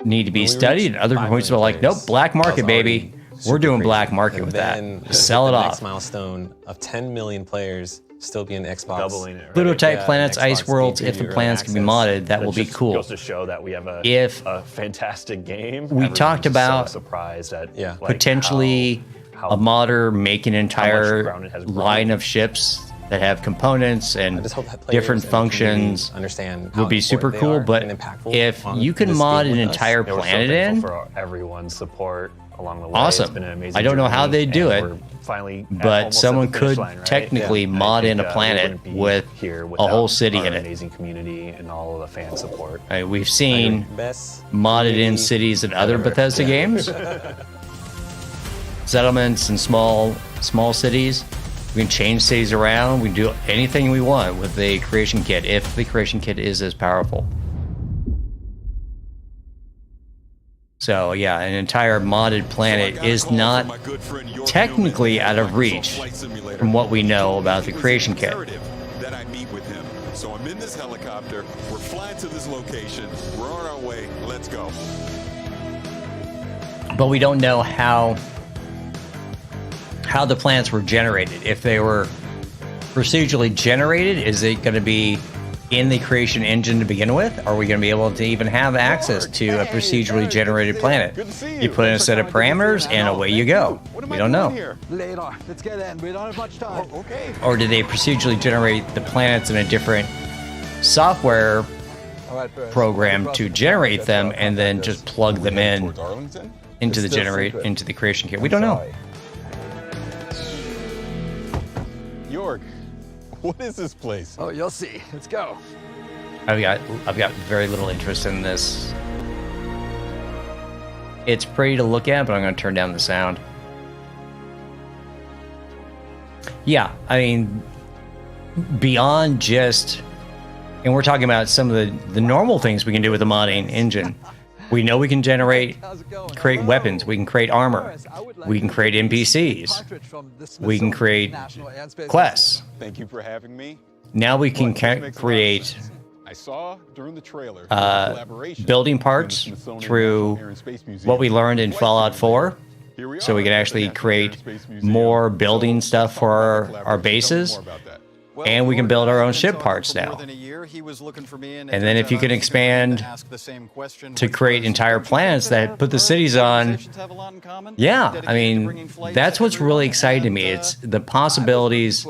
need to be studied. Other points are like, nope, black market, baby. We're doing black market with that. Just sell it the off. Next milestone of 10 million players still be in Xbox. Doubling it, right? Pluto-type Yeah, planets, Xbox ice worlds, Game if the Preview planets Early can be Access. modded, that will be just cool. Goes to show that we have a fantastic game. We Everyone's talked so about surprised at like, potentially how a modder make an much entire Grounded has grown. line of ships that have components and just hope that players different and the community functions understand how would be super important they cool. are But and impactful if on you can this mod game an with us. entire Yeah, we're so planet thankful in, for everyone's support along the way. Awesome. It's been an amazing I don't know how journey, they do and it, we're finally but almost at someone the finish could line, right? technically And I mod think, in a we planet wouldn't be with here a without whole city our in it. amazing community and all of the fan support. We've seen Best modded in community cities in other ever. Bethesda games, settlements and small cities. We can change cities around. We can do anything we want with the creation kit if the creation kit is as powerful. So yeah, an entire modded planet is not technically out of reach from what we know about the creation kit. That I meet with him. So I'm in this helicopter. We're flying to this location. We're on our way. Let's go. But we don't know how the planets were generated. If they were procedurally generated, is it going to be in the creation engine to begin with? Are we going to be able to even have access to a procedurally generated planet? You put in a set of parameters and away you go. We don't know. Later. Let's get in. We don't have much time. Okay. Or do they procedurally generate the planets in a different software program to generate them and then just plug them in into the creation kit? We don't know. York, what is this place? Oh, you'll see. Let's go. I've got very little interest in this. It's pretty to look at, but I'm going to turn down the sound. Yeah, I mean, beyond just, and we're talking about some of the normal things we can do with the modding engine. We know we can create weapons. We can create armor. We can create NPCs. We can create quests. Thank you for having me. Now we can create I saw during the trailer building parts through what we learned in Fallout 4. So we can actually create more building stuff for our bases. and we can build our own ship parts now. And then if you can expand to create entire planets that put the cities on, yeah, I mean, that's what's really exciting to me. It's the possibilities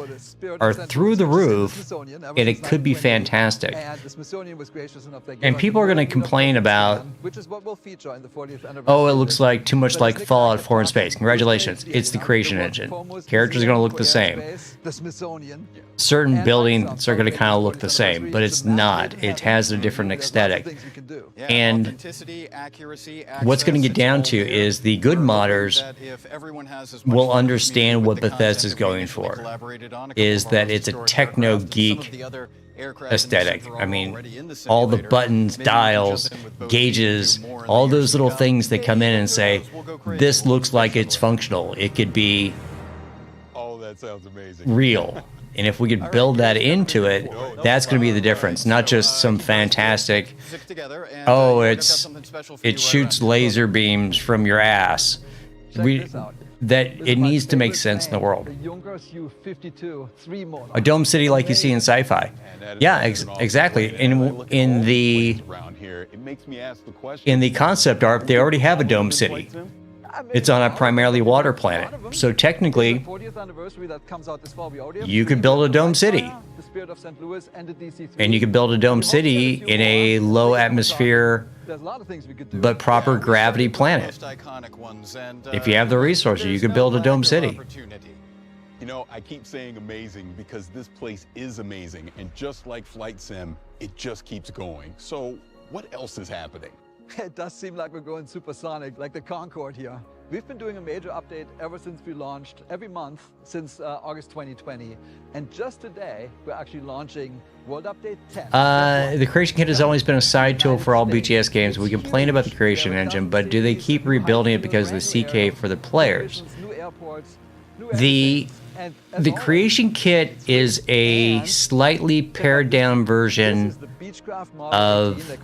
are through the roof, and it could be fantastic. And people are going to complain about, oh, it looks like too much like Fallout 4 in space. Congratulations, it's the creation engine. Characters are going to look the same. Certain buildings are going to kind of look the same, but it's not. It has a different aesthetic. And what's going to get down to is the good modders will understand what Bethesda's going for, is that it's a techno-geek aesthetic. I mean, all the buttons, dials, gauges, all those little things that come in and say, this looks like it's functional. It could be real. And if we could build that into it, that's going to be the difference. Not just some fantastic, oh, it shoots laser beams from your ass. That it needs to make sense in the world. A dome city like you see in sci-fi. Yeah, exactly. In the concept art, they already have a dome city. It's on a primarily water planet. So technically, you could build a dome city. And you could build a dome city in a low atmosphere but proper gravity planet. If you have the resources, you could build a dome city. You know, I keep saying amazing because this place is amazing. And just like Flight Sim, it just keeps going. So what else is happening? It does seem like we're going supersonic, like the Concorde here. We've been doing a major update ever since we launched, every month since August 2020. And just today, we're actually launching World Update 10. The Creation Kit has always been a side tool for all BGS games. We complain about the Creation Engine, but do they keep rebuilding it because of the CK for the players? The Creation Kit is a slightly pared down version of the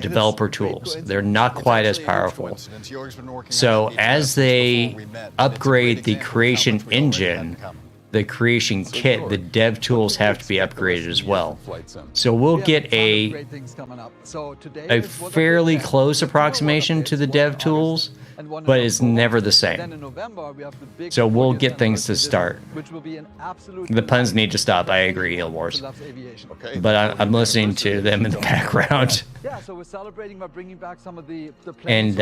developer tools. They're not quite as powerful. So as they upgrade the Creation Engine, the Creation Kit, the dev tools have to be upgraded as well. So we'll get a fairly close approximation to the dev tools, but it's never the same. So we'll get things to start. The puns need to stop. I agree, Hill Wars. But I'm listening to them in the background. And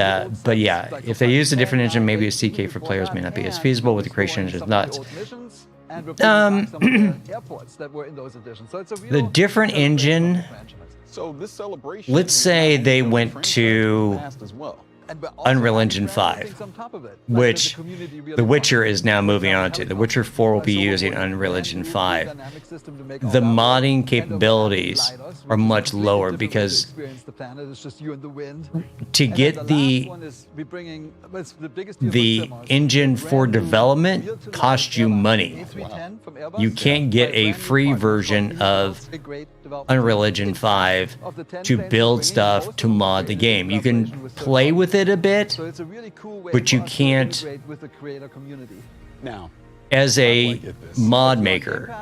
but yeah, if they use a different engine, maybe a CK for players may not be as feasible. With the Creation Engine, nuts. The different engine. Let's say they went to Unreal Engine 5, which The Witcher is now moving on to. The Witcher 4 will be using Unreal Engine 5. The modding capabilities are much lower because to get the engine for development costs you money. You can't get a free version of Unreal Engine 5 to build stuff to mod the game. You can play with it a bit, but you can't. As a mod maker,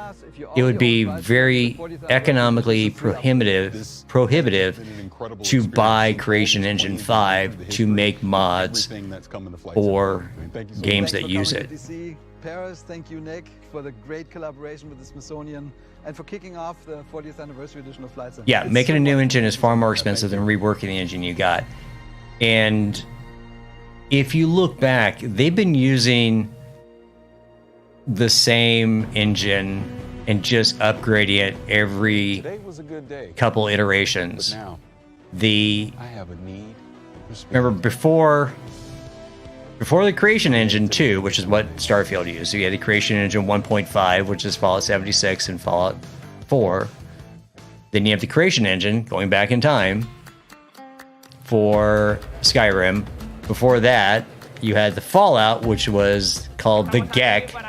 it would be very economically prohibitive to buy Creation Engine 5 to make mods for games that use it. Paris, thank you, Nick, for the great collaboration with the Smithsonian and for kicking off the 40th anniversary edition of Flight Sim. Yeah, making a new engine is far more expensive than reworking the engine you got. And if you look back, they've been using the same engine and just upgrading it every couple iterations. Remember before the Creation Engine 2, which is what Starfield used, so you had the Creation Engine 1.5, which is Fallout 76 and Fallout 4. Then you have the Creation Engine, going back in time, for Skyrim. Before that, you had the Fallout, which was called the GEC.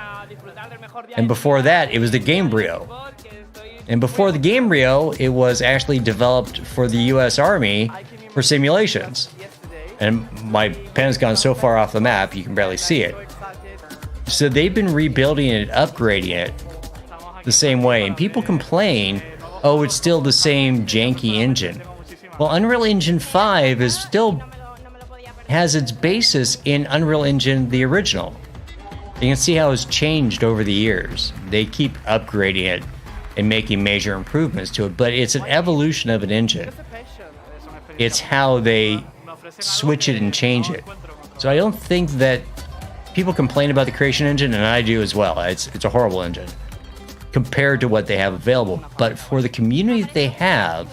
And before that, it was the Gamebryo. And before the Gamebryo, it was actually developed for the US Army for simulations. And my pen's gone so far off the map, you can barely see it. So they've been rebuilding it, upgrading it the same way. And people complain, oh, it's still the same janky engine. Well, Unreal Engine 5 is still has its basis in Unreal Engine, the original. You can see how it's changed over the years. They keep upgrading it and making major improvements to it, but it's an evolution of an engine. It's how they switch it and change it. So I don't think that people complain about the Creation Engine, and I do as well. It's a horrible engine compared to what they have available. But for the community that they have,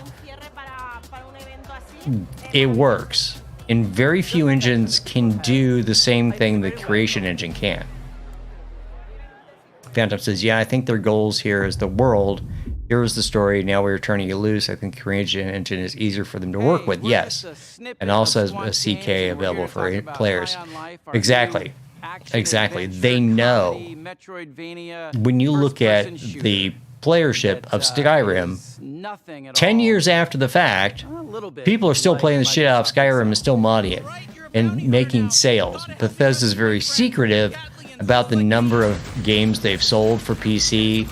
it works. And very few engines can do the same thing the Creation Engine can. Phantom says, yeah, I think their goals here is the world. Here was the story. Now we're turning it loose. I think the Creation Engine is easier for them to work with. Yes. And also has a CK available for players. Exactly. Exactly. They know. When you look at the playership of Skyrim, 10 years after the fact, people are still playing the shit out of Skyrim and still modding it and making sales. Bethesda's very secretive about the number of games they've sold for PC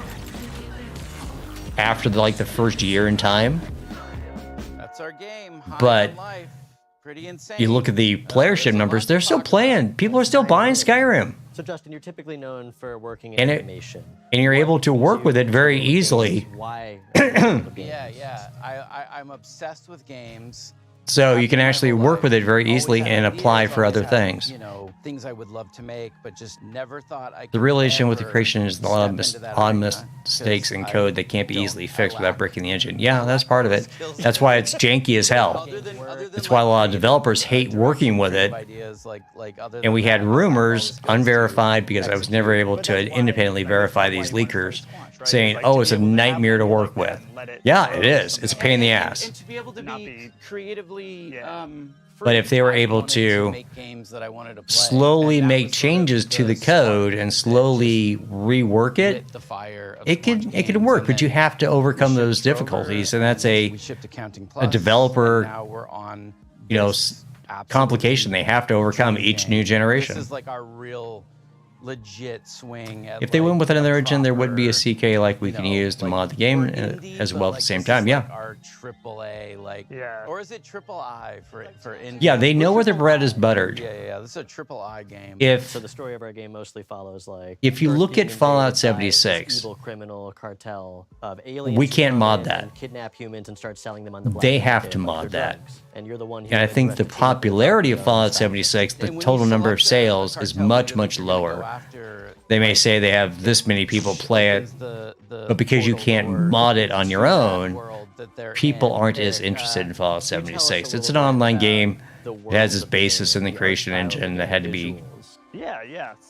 after the first year in time. That's our game. But pretty insane. You look at the playership numbers, they're still playing. People are still buying Skyrim. So Justin, you're typically known for working in And animation. And you're able to work with it very easily. Why? I'm obsessed with games. So you can actually work with it very easily and apply for other things. You know, things I would love to make, but just never thought I could. The real issue with the Creation is a lot of mistakes in code that can't be easily fixed without breaking the engine. Yeah, that's part of it. That's why it's janky as hell. That's why a lot of developers hate working with it. And we had rumors, unverified, because I was never able to independently verify these leakers, saying, oh, it's a nightmare to work with. Yeah, it is. It's a pain in the ass. And to be able to be creatively But if they were able to slowly make changes to the code and slowly rework it, it can work. But you have to overcome those difficulties, and that's a developer, complication they have to overcome each new generation. This is like our real legit swing at If they went with another engine, there would be a CK like we can use to mod the game as well at the same time. Yeah. Our AAA, or is it triple I for indie? Yeah, they know where their bread is buttered. Yeah. This is a triple I game. So the story of our game mostly follows if you look at Fallout 76, evil criminal cartel of aliens. We can't mod that. Kidnap humans and start selling them on the black They have market to like mod they're that. drugs. And you're the one. And I think the popularity of Fallout 76, the total number of sales is much, much lower. They may say they have this many people play it, but because you can't mod it on your own, people aren't as interested in Fallout 76. It's an online game. It has its basis in the Creation Engine that had to be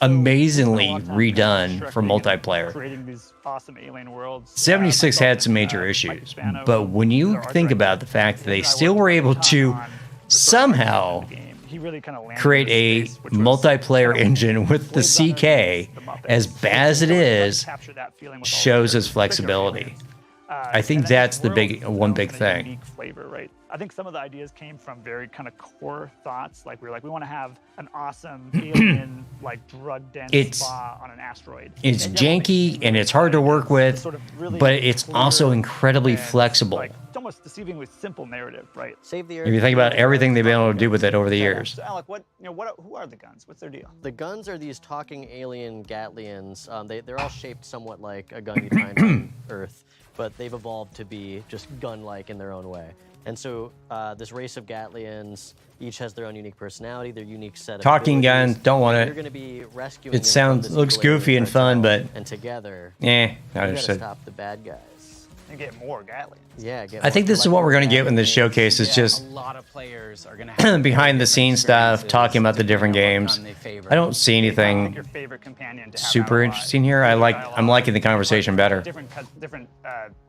amazingly redone for multiplayer. Creating these awesome alien worlds. 76 had some major issues, but when you think about the fact that they still were able to somehow create a multiplayer engine with the CK, as bad as it is, shows its flexibility. I think that's the one big thing. Unique flavor, right? I think some of the ideas came from very kind of core thoughts. Like we want to have an awesome alien, drug-dense spa on an asteroid. It's janky and it's hard to work with, but it's also incredibly flexible. It's almost deceivingly simple narrative, right? Save the If you think about everything they've been able to do with it over the years. So Alec, who are the guns? What's their deal? The guns are these talking alien Gatlians. They're all shaped somewhat like a gun you find on Earth, but they've evolved to be just gun-like in their own way. And so this race of Gatlians each has their own unique personality, their unique set of Talking gun, don't want it. You're going to be rescuing It looks goofy and fun, but and together, I gotta understood. stop the bad guys. And get more Gatlians. Yeah, I think this is what we're going to get in this showcase. Is just a lot of players are going to behind the scenes stuff, talking about the different games. I don't see anything Your favorite companion to have super interesting here. I'm liking the conversation better. Different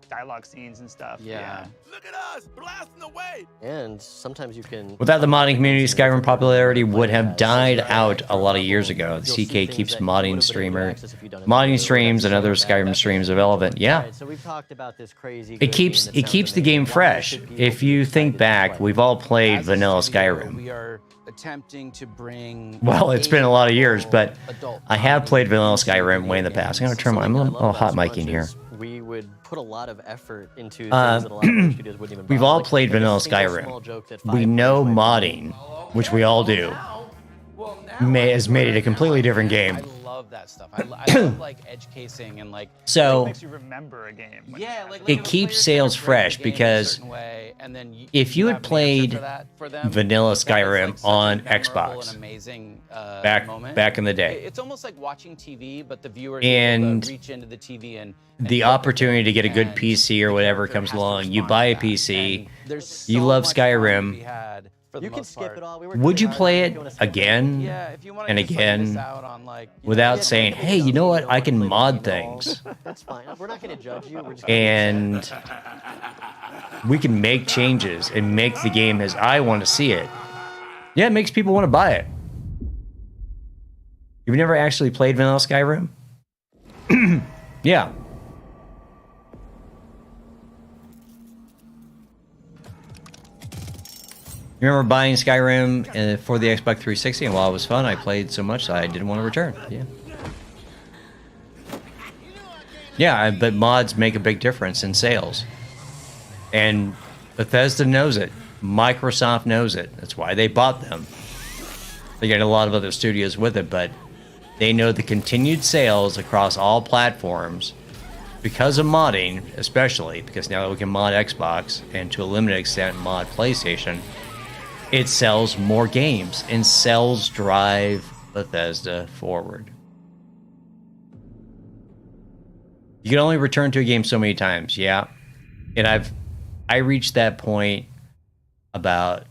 dialogue scenes and stuff. Yeah. Look at us blasting away. And sometimes you can. Without the modding community, Skyrim popularity would have died out a lot of years ago. The CK keeps modding streams and other Skyrim streams relevant. Yeah. So we've talked about this crazy. It keeps the game fresh. If you think back, we've all played vanilla Skyrim. attempting to bring. Well, it's been a lot of years, but I have played vanilla Skyrim way in the past. I'm going to turn my... I'm a little hot micing here. We would put a lot of effort into things that a lot of other studios wouldn't even We've bother. all Like, played like a vanilla single Skyrim. small joke that We 5 know players might modding, which we all do, has made it a completely different game. I love that stuff. I love like edge casing and like. So- It makes you remember a game. Yeah, like It keeps sales fresh because if you had played vanilla Skyrim on Xbox back in the day, It's almost like watching TV, but the viewer and able to reach into the TV and the opportunity to get a good PC or whatever comes along, you buy a PC, you love Skyrim, You can skip it all. would you play it again and again without saying, hey, you know what, I can mod things That's fine. We're not going to judge you. We're just and we can make changes and make the game as I want to see it. Yeah, it makes people want to buy it. You've never actually played vanilla Skyrim? Yeah. You remember buying Skyrim for the Xbox 360, and while it was fun, I played so much I didn't want to return. Yeah. Yeah, but mods make a big difference in sales. And Bethesda knows it. Microsoft knows it. That's why they bought them. They got a lot of other studios with it, but they know the continued sales across all platforms because of modding, especially because now that we can mod Xbox and to a limited extent mod PlayStation, it sells more games, and sales drive Bethesda forward. You can only return to a game so many times, yeah. And I reached that point about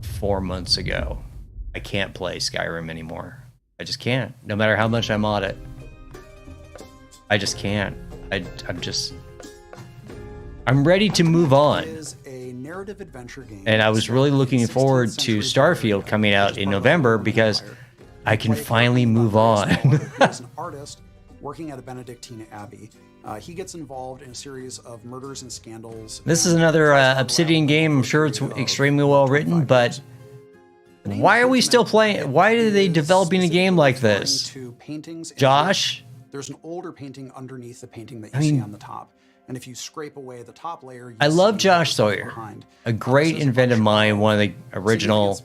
4 months ago. I can't play Skyrim anymore. I just can't. No matter how much I mod it. I just can't. I'm ready to move on. Narrative adventure game. And I was really looking forward to Starfield coming out in November because I can finally move on. He's an artist working at a Benedictine abbey. He gets involved in a series of murders and scandals. This is another Obsidian game. I'm sure it's extremely well written, but why are we still playing? Why are they developing a game like this? Josh? There's an older painting underneath the painting that you see on the top. And if you scrape away the top layer, I love Josh Sawyer, a great inventive mind, one of the original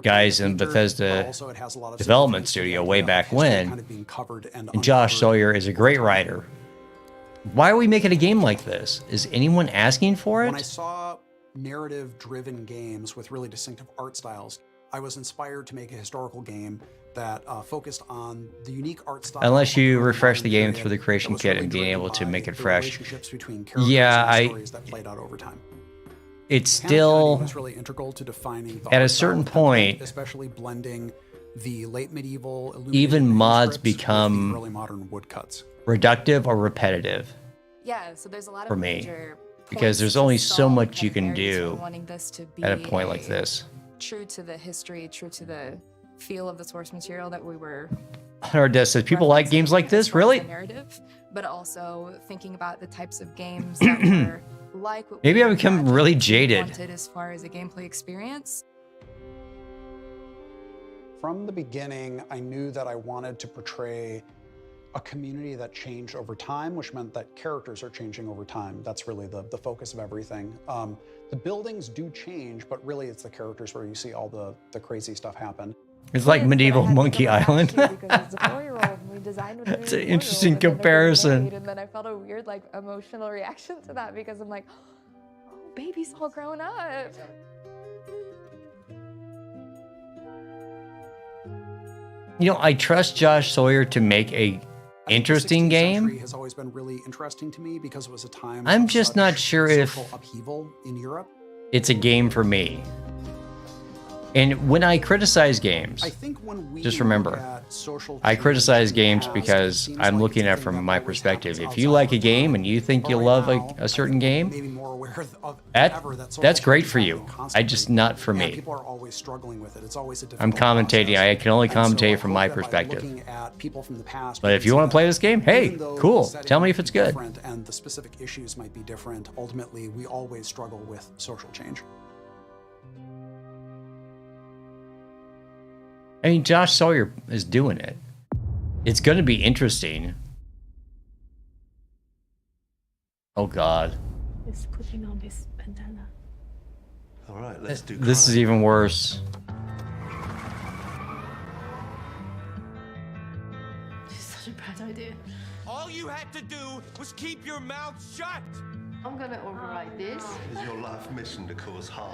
guys in Bethesda development studio way back when. And Josh Sawyer is a great writer. Why are we making a game like this? Is anyone asking for it? When I saw narrative-driven games with really distinctive art styles, I was inspired to make a historical game that focused on the unique art style. Unless you refresh the game through the creation kit and being able to make it fresh. Yeah, it's still was really integral to defining at a certain point, especially blending the late medieval even mods become early modern woodcuts. Reductive or repetitive. Yeah, so there's a lot of for me, major because there's only so much you can do at a point like this. True to the history, true to the feel of the source material that we were. Hunter says people like games like this, really? Narrative, but also thinking about the types of games that were like. What Maybe I become really jaded. Wanted as far as a gameplay experience. From the beginning, I knew that I wanted to portray a community that changed over time, which meant that characters are changing over time. That's really the focus of everything. The buildings do change, but really it's the characters where you see all the crazy stuff happen. It's like medieval Monkey Island. It's an interesting comparison. And then I felt a weird like emotional reaction to that because I'm like, oh, baby's all grown up. You know, I trust Josh Sawyer to make a interesting game. Has always been really interesting to me because it was a time. I'm just not sure if upheaval in Europe. It's a game for me. And when I criticize games, I think when we just remember, I criticize games because I'm looking at it from my perspective. If you like a game and you think you'll love a certain game, that's great for you. I just not for me. People are always struggling with it. It's always a I'm commentating. I can only commentate from my perspective. But if you want to play this game, hey, cool. Tell me if it's good. And the specific issues might be different. Ultimately, we always struggle with social change. I mean, Josh Sawyer is doing it. It's going to be interesting. Oh, God. He's putting on his bandana. All right, let's do This is even worse. It's such a bad idea. All you had to do was keep your mouth shut. I'm gonna override this. Is your life mission to cause harm?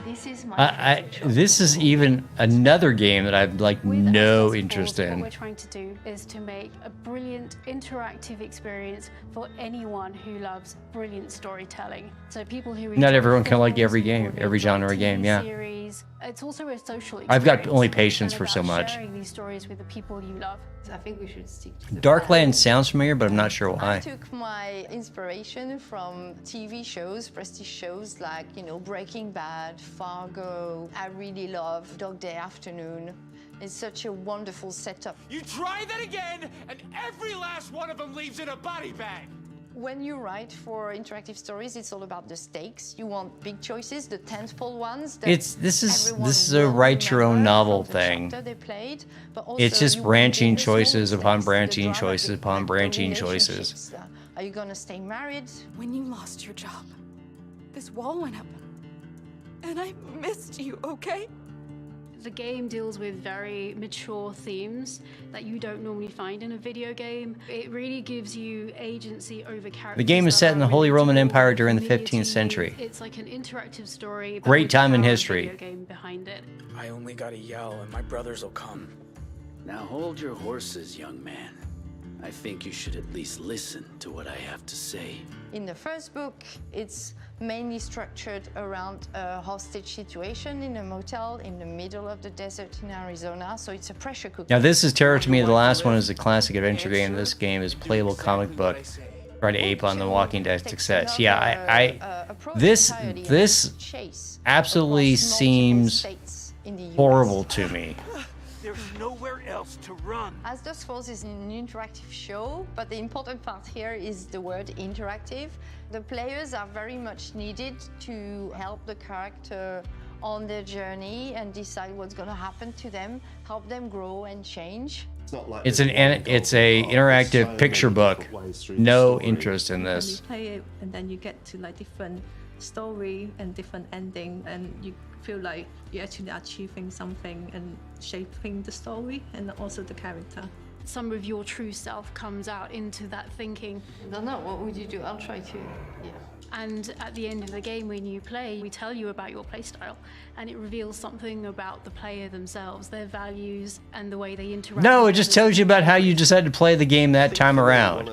This is my This is even another game that I've like no Xbox interest Forward, in. What we're trying to do is to make a brilliant interactive experience for anyone who loves brilliant storytelling. So people who Not enjoy everyone can like films, every game, every genre of game. Yeah. series. It's also a social experience. I've got only patience and for so about much. Sharing these stories with the people you love. I think we should stick to the Darkland sounds familiar, but I'm not sure I why. took my inspiration from TV shows, prestige shows like, you know, Breaking Bad, Fargo. I really love Dog Day Afternoon. It's such a wonderful setup. You try that again, and every last one of them leaves in a body bag. When you write for interactive stories, it's all about the stakes. You want big choices, the tentpole ones. This is a write your own novel thing. They played, but also It's just you branching want the small choices upon stakes, branching the drama, choices upon the branching choices. relationships. Are you gonna stay married? When you lost your job, this wall went up. And I missed you, okay? The game deals with very mature themes that you don't normally find in a video game. It really gives you agency over characters. The game is set in the Holy Roman Empire during the 15th century. It's like an interactive story. but Great with time in a history. video game behind it. I only gotta yell and my brothers will come. Now hold your horses, young man. I think you should at least listen to what I have to say. In the first book, it's mainly structured around a hostage situation in a motel in the middle of the desert in Arizona, so it's a pressure cooker. Now this is terror to me. The last one is a classic adventure game. This game is playable comic book. Trying to ape on the Walking Dead success. Yeah, this absolutely seems horrible to me. There's nowhere else to run. As Dusk Falls is an interactive show, but the important part here is the word interactive. The players are very much needed to help the character on their journey and decide what's going to happen to them, help them grow and change. It's a interactive picture book. No interest in this. You play it and then you get to like different story and different ending, and you feel like you're actually achieving something and shaping the story and also the character. Some of your true self comes out into that thinking. I don't know, what would you do? I'll try to, yeah. And at the end of the game, when you play, we tell you about your playstyle, and it reveals something about the player themselves, their values, and the way they interact. No, it just tells you about how you decided to play the game that time around.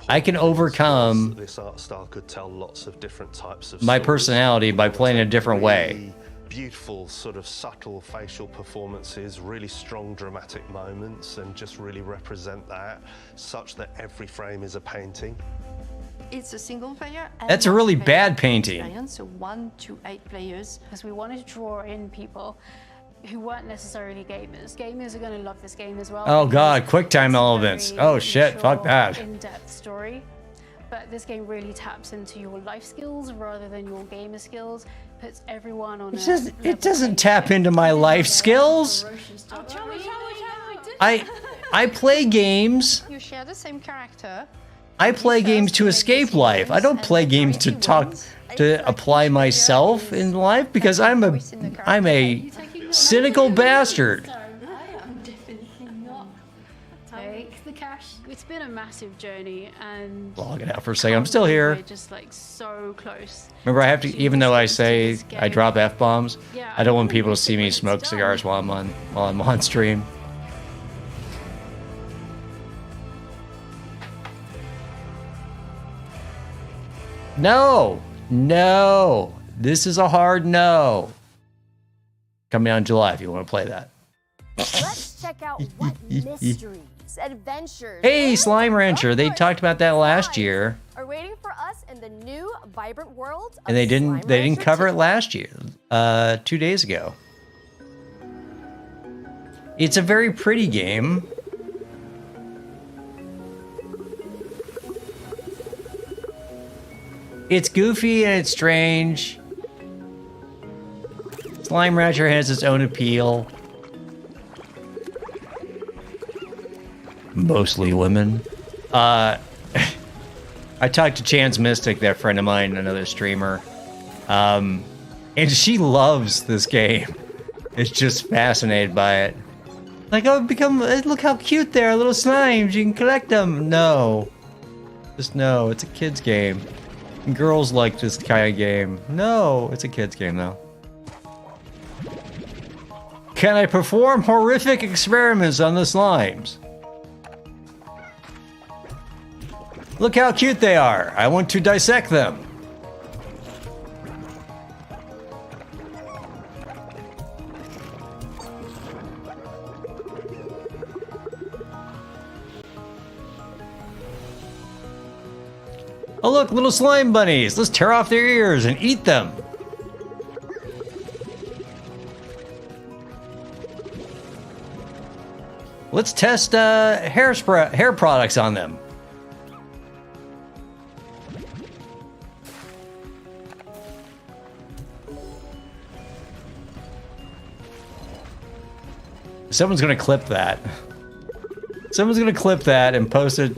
I can overcome this art style could tell lots of different types of my stories. personality by playing a different way. Beautiful sort of subtle facial performances, really strong dramatic moments, and just really represent that such that every frame is a painting. It's a single player. And That's a really multiplayer bad painting. experience, so 1 to 8 players. Because we wanted to draw in people who weren't necessarily gamers. Gamers are going to love this game as well. Oh because god, quick time elements. very Oh shit, fuck mature, that. In-depth story. But this game really taps into your life skills rather than your gamer skills. Puts everyone on It doesn't tap into my life skills. I play games. You share the same character. I play games to escape life. I don't play games to apply myself in life because I'm a cynical bastard. Take the cash. It's been a massive journey, and Log it out for a second. I'm still here. we're just like so close. Remember, I have to, even though I say I drop F-bombs, I don't want people to see me smoke cigars while I'm on stream. No, this is a hard no. Coming out in July if you want to play that. Let's check out what mysteries, adventures, Hey, Slime Rancher, they talked about that last year, are waiting for us in the new vibrant world. and they didn't cover it last year, 2 days ago. It's a very pretty game. It's goofy and it's strange. Slime Rancher has its own appeal. mostly women. I talked to Chance Mystic, that friend of mine, another streamer, and she loves this game. Is just fascinated by it. Like, oh, look how cute they are, little slimes. You can collect them. No, just no. It's a kids game. And girls like this kind of game. No, it's a kids game though. Can I perform horrific experiments on the slimes? Look how cute they are. I want to dissect them. Oh look, little slime bunnies. Let's tear off their ears and eat them. Let's test hair products on them. Someone's gonna clip that. Someone's gonna clip that and post it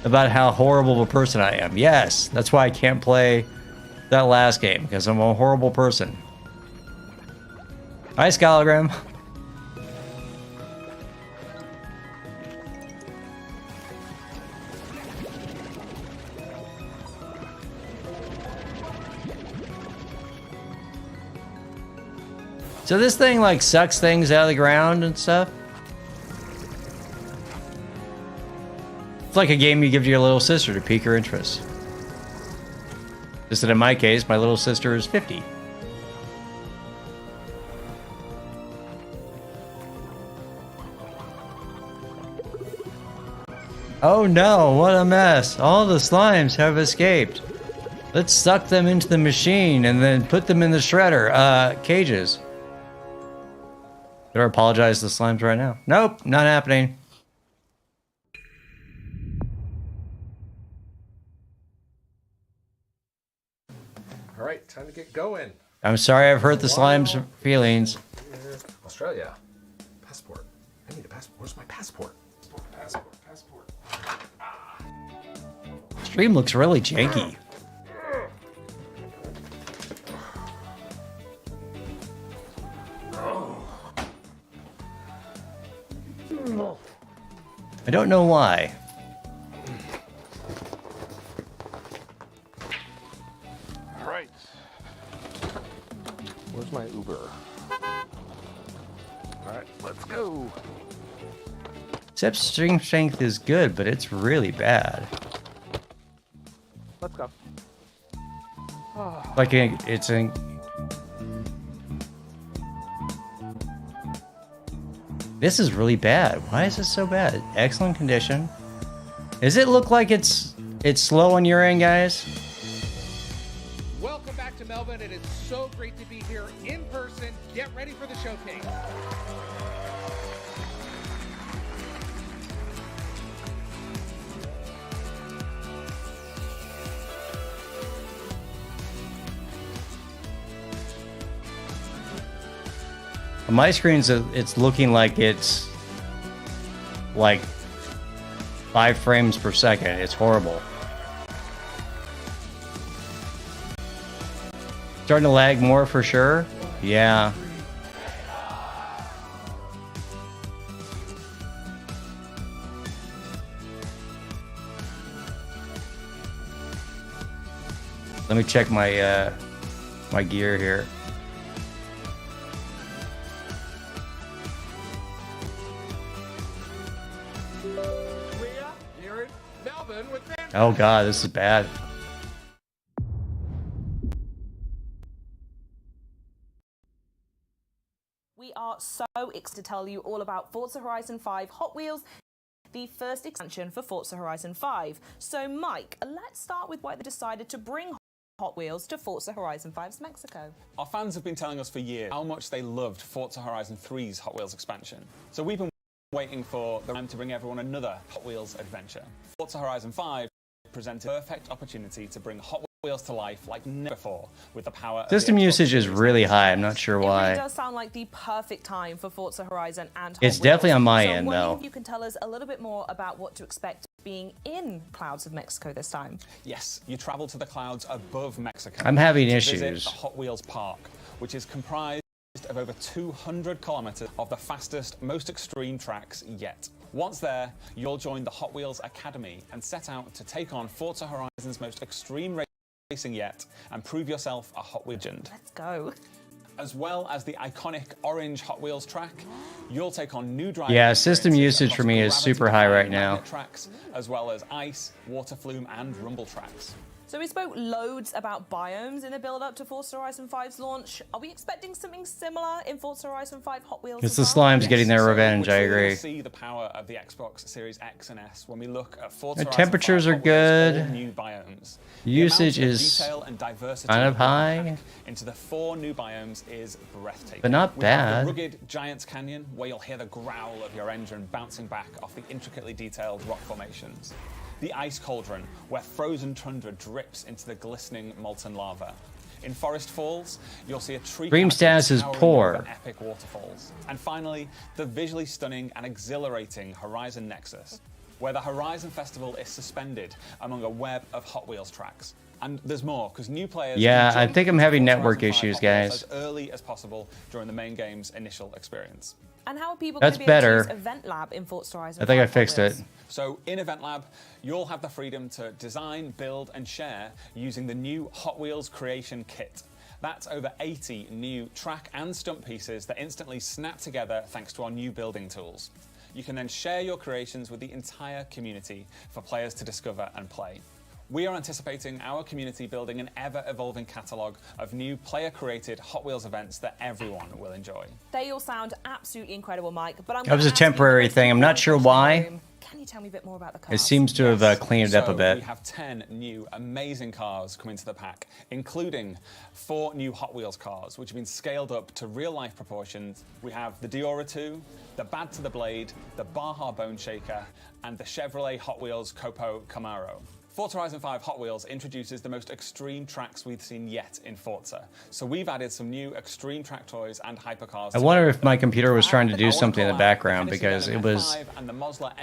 about how horrible of a person I am. Yes, that's why I can't play that last game, because I'm a horrible person. Hi, Scologram. So this thing like sucks things out of the ground and stuff? It's like a game you give to your little sister to pique her interest. Just that in my case, my little sister is 50. Oh no, what a mess. All the slimes have escaped. Let's suck them into the machine and then put them in the shredder, cages. Better apologize to the slimes right now. Nope, not happening. All right, time to get going. I'm sorry I've hurt the slimes' feelings. Australia. Passport. I need a passport. Where's my passport? Passport. Stream looks really janky. I don't know why. All right. Where's my Uber? All right, let's go. Except stream strength is good, but it's really bad. Let's go. Like it's in. This is really bad. Why is this so bad? Excellent condition. Does it look like it's slow on your end, guys? Welcome back to Melbourne. It is so great to be here in person. Get ready for the showcase. On my screens, it's looking like it's like 5 frames per second. It's horrible. Starting to lag more for sure. Yeah. Let me check my my gear here. Oh god, this is bad. We are so excited to tell you all about Forza Horizon 5 Hot Wheels, the first expansion for Forza Horizon 5. So Mike, let's start with why they decided to bring Hot Wheels to Forza Horizon 5's Mexico. Our fans have been telling us for years how much they loved Forza Horizon 3's Hot Wheels expansion. So we've been waiting for the time to bring everyone another Hot Wheels adventure. Forza Horizon 5 presented a perfect opportunity to bring Hot Wheels to life like never before with the power of System the Xbox usage is Series really X. high. I'm not sure It really why. does sound like the perfect time for Forza Horizon and Hot It's Wheels. definitely on my so end, I'm wondering though. if you can tell us a little bit more about what to expect being in Clouds of Mexico this time. Yes, you travel to the clouds above Mexico. I'm having to issues. visit the Hot Wheels Park, which is comprised of over 200 kilometers of the fastest, most extreme tracks yet. Once there, you'll join the Hot Wheels Academy and set out to take on Forza Horizon's most extreme racing yet and prove yourself a Hot Wheel legend. Let's go. As well as the iconic orange Hot Wheels track, you'll take on new driving Yeah, system experiences usage for me is across super high right gravity-defying now. magnet tracks, as well as ice, water flume, and rumble tracks. So we spoke loads about biomes in the build-up to Forza Horizon 5's launch. Are we expecting something similar in Forza Horizon 5 Hot Wheels? It's the as well? slimes getting their revenge, we're I truly agree. gonna see the power of the Xbox Series X and S when we look at Forza The Horizon temperatures 5 are Hot Wheels' good. all new biomes. Usage The amount of is detail and diversity kind of we can high. pack into the 4 new biomes is breathtaking. But not We have bad. the rugged Giants Canyon, where you'll hear the growl of your engine bouncing back off the intricately detailed rock formations. The Ice Cauldron, where frozen tundra drips into the glistening molten lava. In Forest Falls, you'll see a tree Dream canopy status is towering poor. over epic waterfalls. And finally, the visually stunning and exhilarating Horizon Nexus, where the Horizon Festival is suspended among a web of Hot Wheels tracks. And there's more, because new players Yeah, can I jump think I'm into having Forza network Horizon 5 issues, Hot Wheels guys. as early as possible during the main game's initial experience. And how are people That's going to be able better. to use Event Lab in Forza Horizon I think 5 I Hot fixed Wheels? it. So in Event Lab, you'll have the freedom to design, build, and share using the new Hot Wheels Creation Kit. That's over 80 new track and stunt pieces that instantly snap together thanks to our new building tools. You can then share your creations with the entire community for players to discover and play. We are anticipating our community building an ever-evolving catalogue of new player-created Hot Wheels events that everyone will enjoy. They all sound absolutely incredible, Mike. But I'm That was gonna a ask you the temporary most thing. I'm not important sure question in the why. room. Can you tell me a bit more about the It cars? seems to have cleaned it up a So bit. we have 10 new amazing cars coming to the pack, including 4 new Hot Wheels cars, which have been scaled up to real-life proportions. We have the Diora 2, the Bad to the Blade, the Baja Bone Shaker, and the Chevrolet Hot Wheels Copo Camaro. Forza Horizon 5 Hot Wheels introduces the most extreme tracks we've seen yet in Forza. So we've added some new extreme track toys and hypercars. I wonder if my computer was trying to do something in the background because it was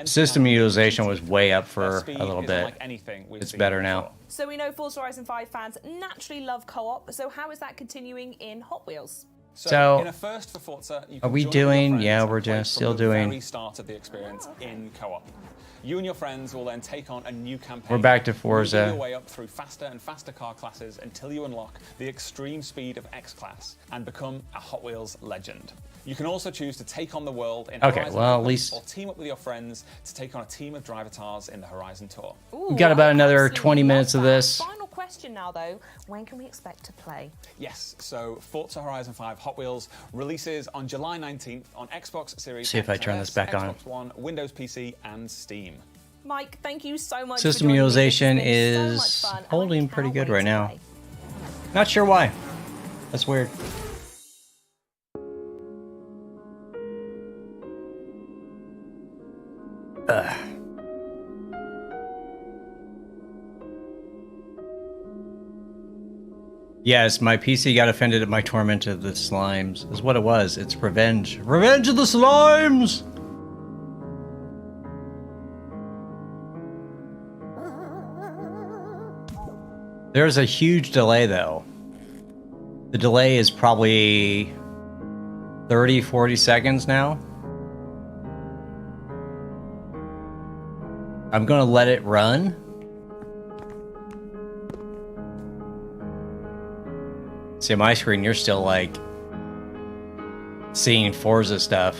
system utilization was way up for a little bit. It's better now. So we know Forza Horizon 5 fans naturally love co-op. So how is that continuing in Hot Wheels? So, in a first for Forza, you are can we join with your doing? friends Yeah, and we're play just from still the doing. very start of the experience in co-op. You and your friends will then take on a new campaign. We're back to Moving Forza. your way up through faster and faster car classes until you unlock the extreme speed of X-Class and become a Hot Wheels legend. You can also choose to take on the world in Okay, Horizon well, at Open least- or team up with your friends to take on a team of drivatars in the Horizon Tour. We've got about another 20 minutes of this. Final question now, though. When can we expect to play? Yes, so Forza Horizon 5 Hot Wheels releases on July 19th on Xbox Series See if I X turn and this S, back on. Xbox One, Windows PC, and Steam. Mike, thank you so much. System for joining me. utilization It's been so is much fun, and I holding pretty cannot good wait right to now. play. Not sure why. That's weird. Ugh. Yes, my PC got offended at my torment of the slimes. Is what it was. It's revenge. Revenge of the slimes! There's a huge delay though. The delay is probably 30, 40 seconds now. I'm gonna let it run. See, on my screen, you're still like seeing Forza stuff.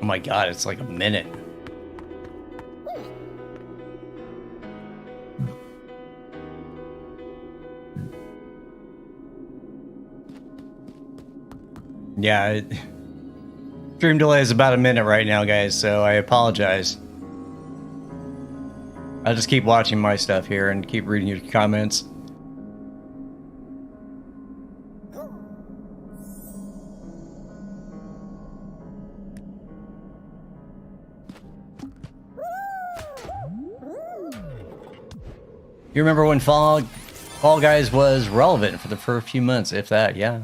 Oh my god, it's like a minute. Yeah, stream delay is about a minute right now, guys, so I apologize. I'll just keep watching my stuff here and keep reading your comments. You remember when Fall Guys was relevant for a few months, if that, yeah.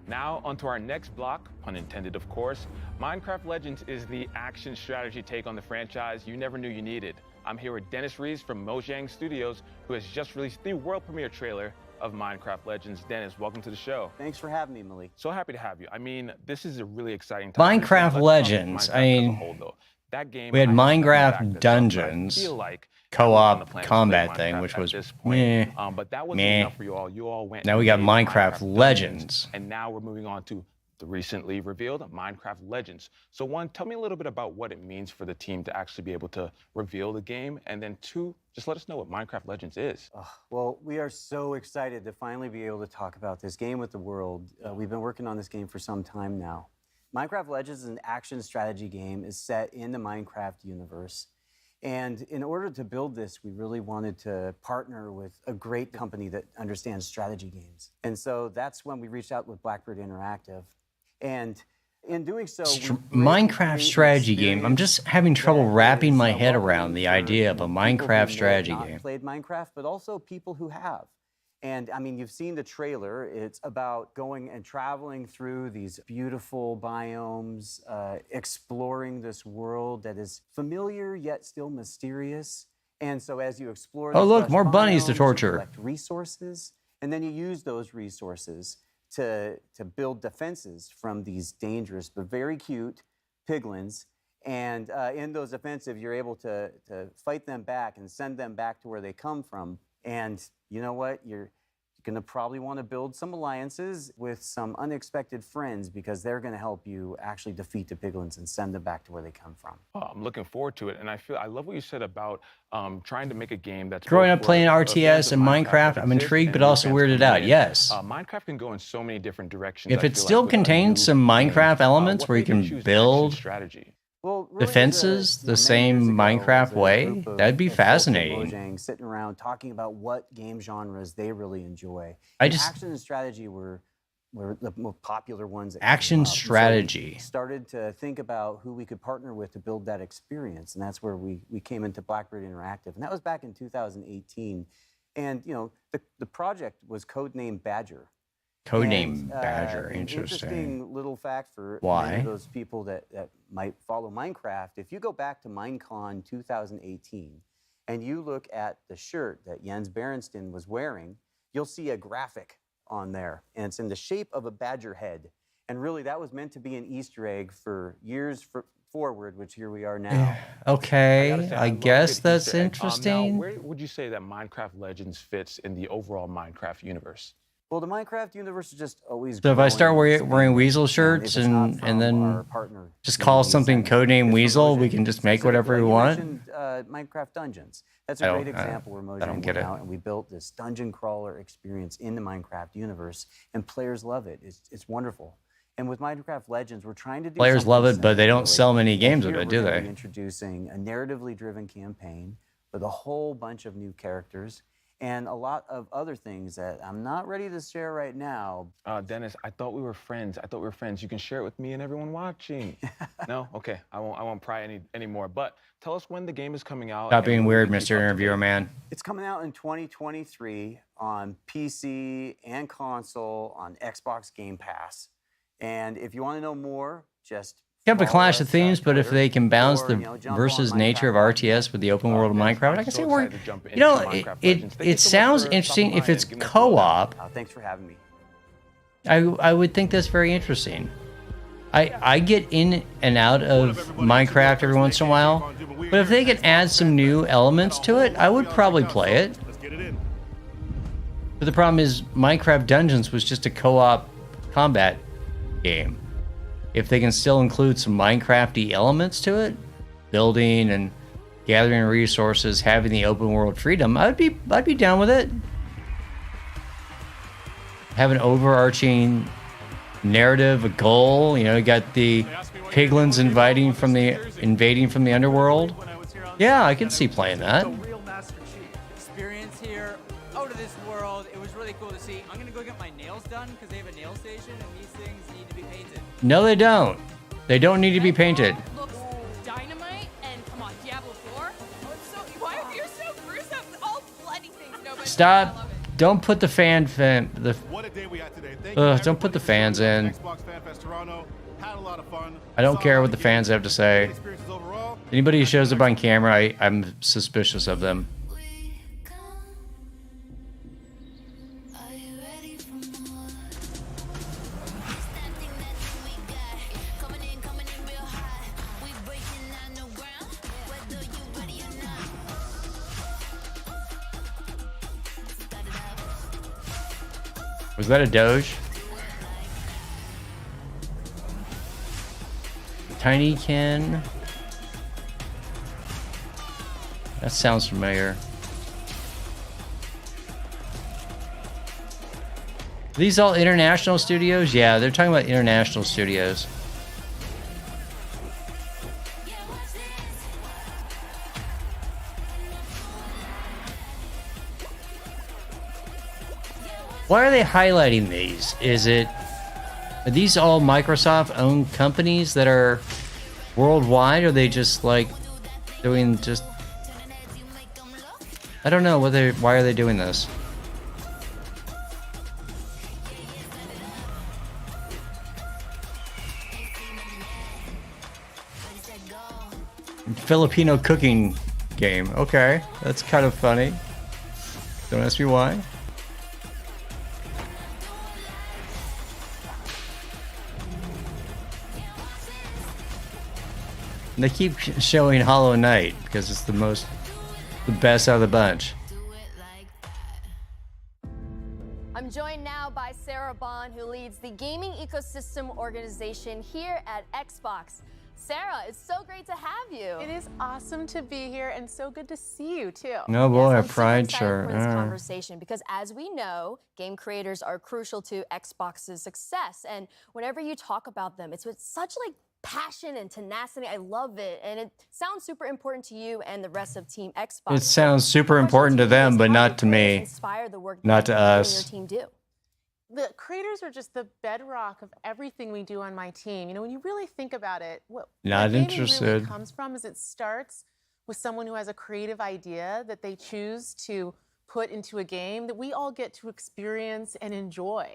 Now, onto our next block, pun intended, of course. Minecraft Legends is the action strategy take on the franchise you never knew you needed. I'm here with Dennis Rees from Mojang Studios, who has just released the world premiere trailer of Minecraft Legends. Dennis, welcome to the show. Thanks for having me, Malik. So happy to have you. I mean, this is a really exciting time. Minecraft Legends, I mean, that game, we had Minecraft I Dungeons, feel like co-op combat thing, which was meh, but that wasn't meh. enough for you all. You all went. Now we got Minecraft Legends. And now we're moving on to the recently revealed Minecraft Legends. So one, tell me a little bit about what it means for the team to actually be able to reveal the game. And then two, just let us know what Minecraft Legends is. Well, we are so excited to finally be able to talk about this game with the world. We've been working on this game for some time now. Minecraft Legends is an action strategy game. Is set in the Minecraft universe. And in order to build this, we really wanted to partner with a great company that understands strategy games. And so that's when we reached out with Blackbird Interactive. And in doing so, Minecraft strategy game. I'm just having trouble wrapping my head around the idea of a Minecraft strategy game. Played Minecraft, but also people who have. And I mean, you've seen the trailer. It's about going and traveling through these beautiful biomes, exploring this world that is familiar yet still mysterious. And so as you explore, Oh, look, more bunnies to torture. You collect resources, and then you use those resources to build defenses from these dangerous but very cute piglins. And in those defensive, you're able to fight them back and send them back to where they come from. And you know what? You're going to probably want to build some alliances with some unexpected friends because they're going to help you actually defeat the piglins and send them back to where they come from. Oh, I'm looking forward to it. And I love what you said about trying to make a game that's... Growing up playing RTS and Minecraft, I'm intrigued but also weirded out, yes. Minecraft can go in so many different directions. If it still contains some Minecraft elements where you can build defenses the same Minecraft way, that'd be fascinating. Mojang sitting around talking about what game genres they really enjoy. Action and strategy were the most popular ones. Action strategy. So we started to think about who we could partner with to build that experience, and that's where we came into Blackbird Interactive, and that was back in 2018. And you know, the project was codenamed Badger. Codename Badger, Interesting little fact for Why? those people that might follow Minecraft. If you go back to Minecon 2018 and you look at the shirt that Jens Berenstain was wearing, you'll see a graphic on there, and it's in the shape of a badger head. And really, that was meant to be an Easter egg for years forward, which here we are now. Okay, I guess that's interesting. Now, where would you say that Minecraft Legends fits in the overall Minecraft universe? Well, the Minecraft universe is just always. So if I start wearing Weasel shirts and then just call something codename Weasel, we can just make whatever we want? You mentioned Minecraft Dungeons. That's a great example where Mojang went out and we built this dungeon crawler experience in the Minecraft universe, and players love it. It's wonderful. And with Minecraft Legends, we're trying to do Players love it, but they don't similar. sell many games of Here it, we're do gonna they? be introducing a narratively driven campaign with a whole bunch of new characters and a lot of other things that I'm not ready to share right now. Dennis, I thought we were friends. You can share it with me and everyone watching. No? Okay. I won't pry anymore. But tell us when the game is coming out. Stop being weird, Mr. Interviewer Man. It's coming out in 2023 on PC and console on Xbox Game Pass. And if you want to know more, just You have a clash of themes, but if they can balance the versus nature of RTS with the open world of Minecraft, I can see where, you know, it sounds interesting if it's co-op. Thanks for having me. I would think that's very interesting. I get in and out of Minecraft every once in a while, but if they could add some new elements to it, I would probably play it. But the problem is Minecraft Dungeons was just a co-op combat game. If they can still include some Minecrafty elements to it, building and gathering resources, having the open world freedom, I'd be down with it. Have an overarching narrative, a goal. You know, you got the piglins invading from the underworld. Yeah, I could see playing that. Experience here, out of this world. It was really cool to see. I'm gonna go get my nails done because they have a nail station and these things need to be painted. No, they don't. They don't need to be painted. Looks dynamite, and come on, Diablo 4? Oh, it's so Stop. Don't put the don't put the fans in. I don't care what the fans have to say. Anybody who shows up on camera, I'm suspicious of them. Was that a Doge? Tiny Ken. That sounds familiar. Are these all international studios? Yeah, they're talking about international studios. Why are they highlighting these? Are these all Microsoft-owned companies that are worldwide? Or are they just like doing just? I don't know why are they doing this? Filipino cooking game. Okay, that's kind of funny. Don't ask me why. And they keep showing Hollow Knight because it's the best out of the bunch. I'm joined now by Sarah Bond, who leads the gaming ecosystem organization here at Xbox. Sarah, it's so great to have you. It is awesome to be here and so good to see you too. No boy, I'm a pride super excited shirt. for this conversation because as we know, game creators are crucial to Xbox's success. And whenever you talk about them, it's with such like passion and tenacity. I love it. And it sounds super important to you and the rest of Team Xbox. It sounds super important to them, but not to me. Inspire the work not to that you and us. your team do. The creators are just the bedrock of everything we do on my team. You know, when you really think about it, what gaming really comes from is it starts with someone who has a creative idea that they choose to put into a game that we all get to experience and enjoy.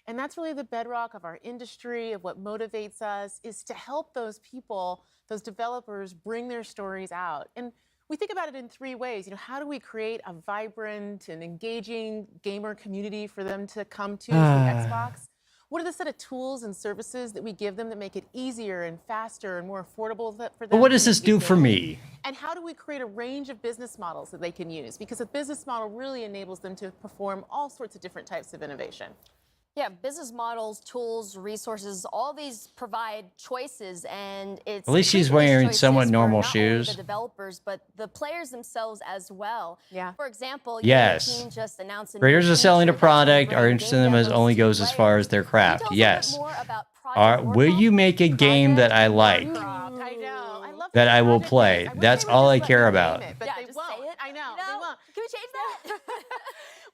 And that's really the bedrock of our industry, of what motivates us, is to help those people, those developers, bring their stories out. And we think about it in three ways. You know, how do we create a vibrant and engaging gamer community for them to come to through Xbox? What are the set of tools and services that we give them that make it easier and faster and more affordable for them? But what does this do for me? And how do we create a range of business models that they can use? Because a business model really enables them to perform all sorts of different types of innovation. Yeah, business models, tools, resources, all these provide choices, and it's At least she's wearing somewhat normal not only shoes. the developers, but the players themselves as well. Yeah. For example, Yes. your team just announced a Creators new are selling a feature that's gonna product. bring Our interest in them game as only demos goes to as far as their craft. Can you tell us Yes. a bit more about Project Will you make a game that I like, I know. I love that I will play? That's all I care about. But they won't. I know. They won't. Can we change that?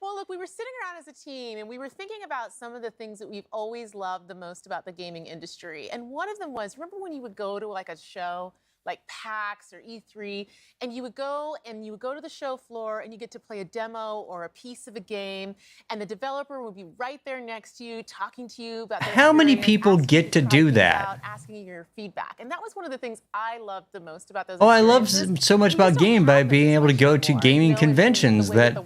Well, look, we were sitting around as a team and we were thinking about some of the things that we've always loved the most about the gaming industry. And one of them was, remember when you would go to like a show like PAX or E3, and you would go to the show floor and you get to play a demo or a piece of a game, and the developer would be right there next to you, talking to you about their How many experience, people asking get you to try do things that? out, asking you your feedback. And that was one of the things I loved the most about those Oh, I love experiences. so much about game by being able to go to gaming conventions that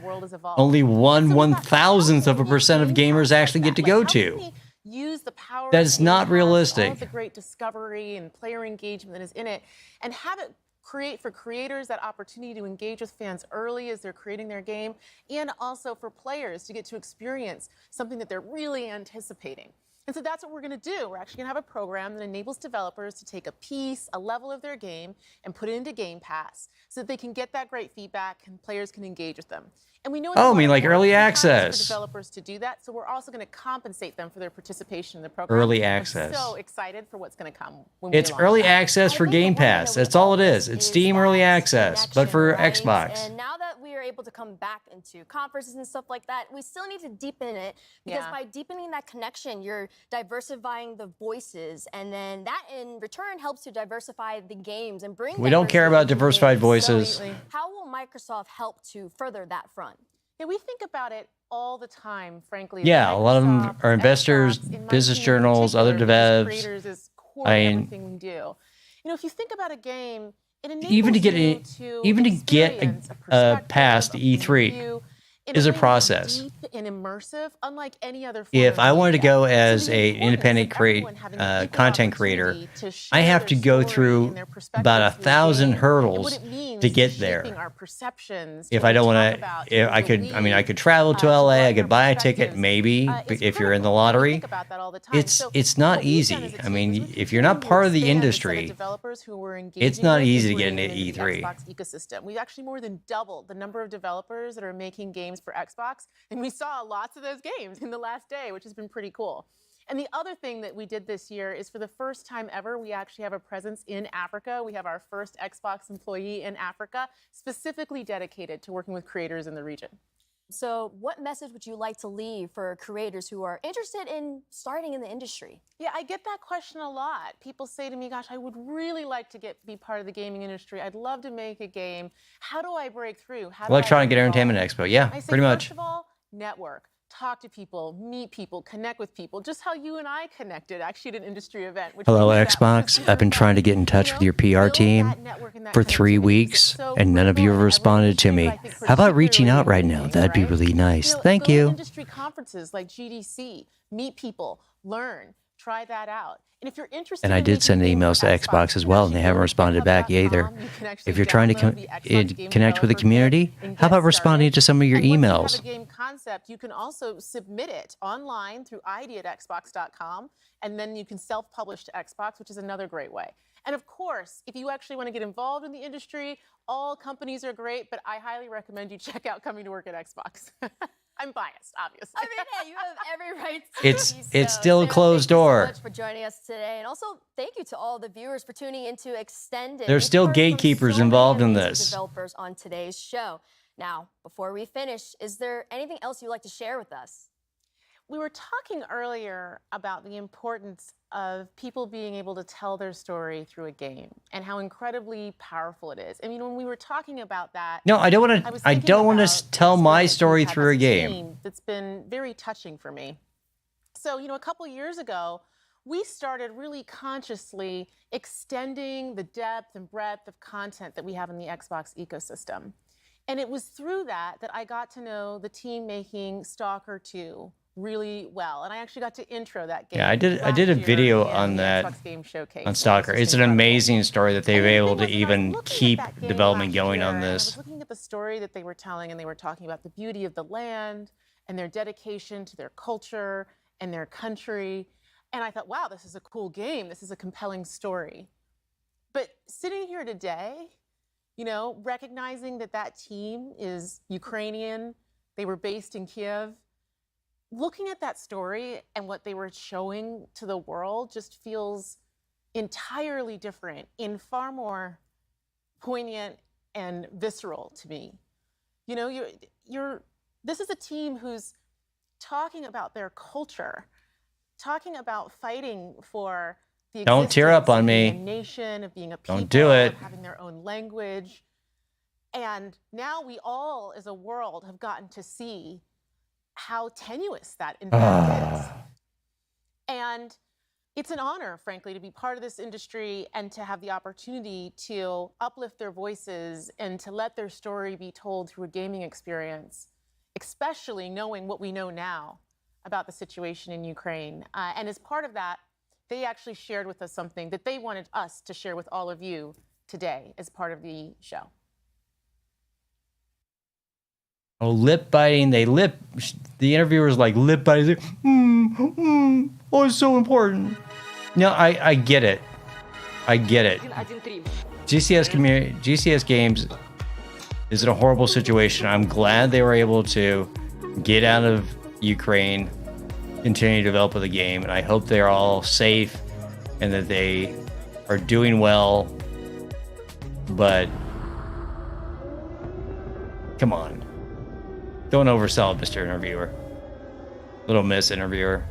only 1/1000th of a percent of gamers actually get to go to. Use the power That is not all realistic. of the great discovery and player engagement that is in it, and have it create for creators that opportunity to engage with fans early as they're creating their game, and also for players to get to experience something that they're really anticipating. And so that's what we're going to do. We're actually going to have a program that enables developers to take a piece, a level of their game, and put it into Game Pass so that they can get that great feedback and players can engage with them. And we know it's Oh, a I lot mean, of like work early sometimes access. for developers to do that. So we're also going to compensate them for their participation in the program. Early I'm access. so excited for what's going to come when we It's launch early that. access for Game Pass. That's all it is. It's Steam Early Access, but for Xbox. And now that we are able to come back into conferences and stuff like that, we still need to deepen it because Yeah. by deepening that connection, you're diversifying the voices, and then that in return helps to diversify the games and bring. We don't care about diversity to diversified games. voices. How will Microsoft help to further that front? Yeah, we think about it all the time, frankly. Yeah, a lot of them are investors, business journals, other devs. Creators is core to everything we do. You know, if you think about a game, it enables even to get past E3 is a process. Deep and immersive, unlike any other form If of I wanted to media. go as a independent content creator, I have to go through about 1,000 hurdles to get there. If I don't want to, I could travel to LA, I could buy a ticket, maybe if you're in the lottery. It's not easy. I mean, if you're not part of the industry, it's not easy to get into E3. Xbox ecosystem. We've actually more than doubled the number of developers that are making games for Xbox, and we saw lots of those games in the last day, which has been pretty cool. And the other thing that we did this year is for the first time ever, we actually have a presence in Africa. We have our first Xbox employee in Africa, specifically dedicated to working with creators in the region. So what message would you like to leave for creators who are interested in starting in the industry? Yeah, I get that question a lot. People say to me, gosh, I would really like to be part of the gaming industry. I'd love to make a game. How do I break through? Electronic Entertainment Expo, yeah, pretty much. First of all, network. Talk to people, meet people, connect with people, just how you and I connected actually at an industry event. Hello, Xbox. I've been trying to get in touch with your PR team for 3 weeks, and none of you have responded to me. How about reaching out right now? That'd be really nice. Thank you. Industry conferences like GDC, meet people, learn, try that out. And if you're interested, and I did send emails to Xbox as well, and they haven't responded back either. If you're trying to connect with the community, how about responding to some of your emails? If you have a game concept, you can also submit it online through id@xbox.com, and then you can self-publish to Xbox, which is another great way. And of course, if you actually want to get involved in the industry, all companies are great, but I highly recommend you check out coming to work at Xbox. I'm biased, obviously. I mean, yeah, you have every right to It's still a closed door. Thank you so much for joining us today, and also thank you to all the viewers for tuning into Extended. There's still gatekeepers involved in this. Developers on today's show. Now, before we finish, is there anything else you'd like to share with us? We were talking earlier about the importance of people being able to tell their story through a game and how incredibly powerful it is. I mean, when we were talking about that, no, I don't want to tell my story through a game. That's been very touching for me. So, you know, a couple years ago, we started really consciously extending the depth and breadth of content that we have in the Xbox ecosystem. And it was through that I got to know the team making Stalker 2 really well, and I actually got to intro that game. Yeah, I did a video on that Xbox Games Showcase. On Stalker. It's an amazing story that they've been able to even keep development going on this. I was looking at the story that they were telling, and they were talking about the beauty of the land and their dedication to their culture and their country. And I thought, wow, this is a cool game. This is a compelling story. But sitting here today, you know, recognizing that team is Ukrainian, they were based in Kiev, looking at that story and what they were showing to the world just feels entirely different and far more poignant and visceral to me. You know, this is a team who's talking about their culture, talking about fighting for the Don't tear up on me. Of being a nation, of being a people, Don't do it. Of having their own language. And now we all, as a world, have gotten to see how tenuous that in fact is. And it's an honor, frankly, to be part of this industry and to have the opportunity to uplift their voices and to let their story be told through a gaming experience, especially knowing what we know now about the situation in Ukraine. And as part of that, they actually shared with us something that they wanted us to share with all of you today as part of the show. Oh, lip biting. The interviewer's like lip biting. Oh, it's so important. No, I get it. I get it. GCS Games is in a horrible situation. I'm glad they were able to get out of Ukraine, continue to develop the game, and I hope they're all safe and that they are doing well. But come on. Don't oversell it, Mr. Interviewer. Little Miss Interviewer.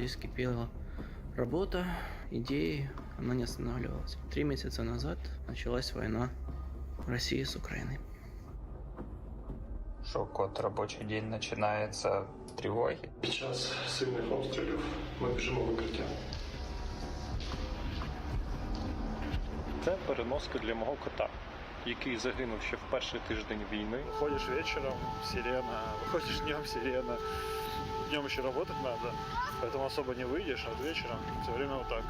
здесь кипела работа, идеи, она не останавливалась. 3 месяца назад началась война России с Украиной. Що код робочий день починається з тривоги. Під час сильних обстрілів ми біжимо в укриття. Це переноска для мого кота, який загинув ще в перший тиждень війни. Виходиш вечором, сирена, виходиш днем, сирена. Днем ще работать надо, поэтому особо не выйдешь, а вечером все время вот так.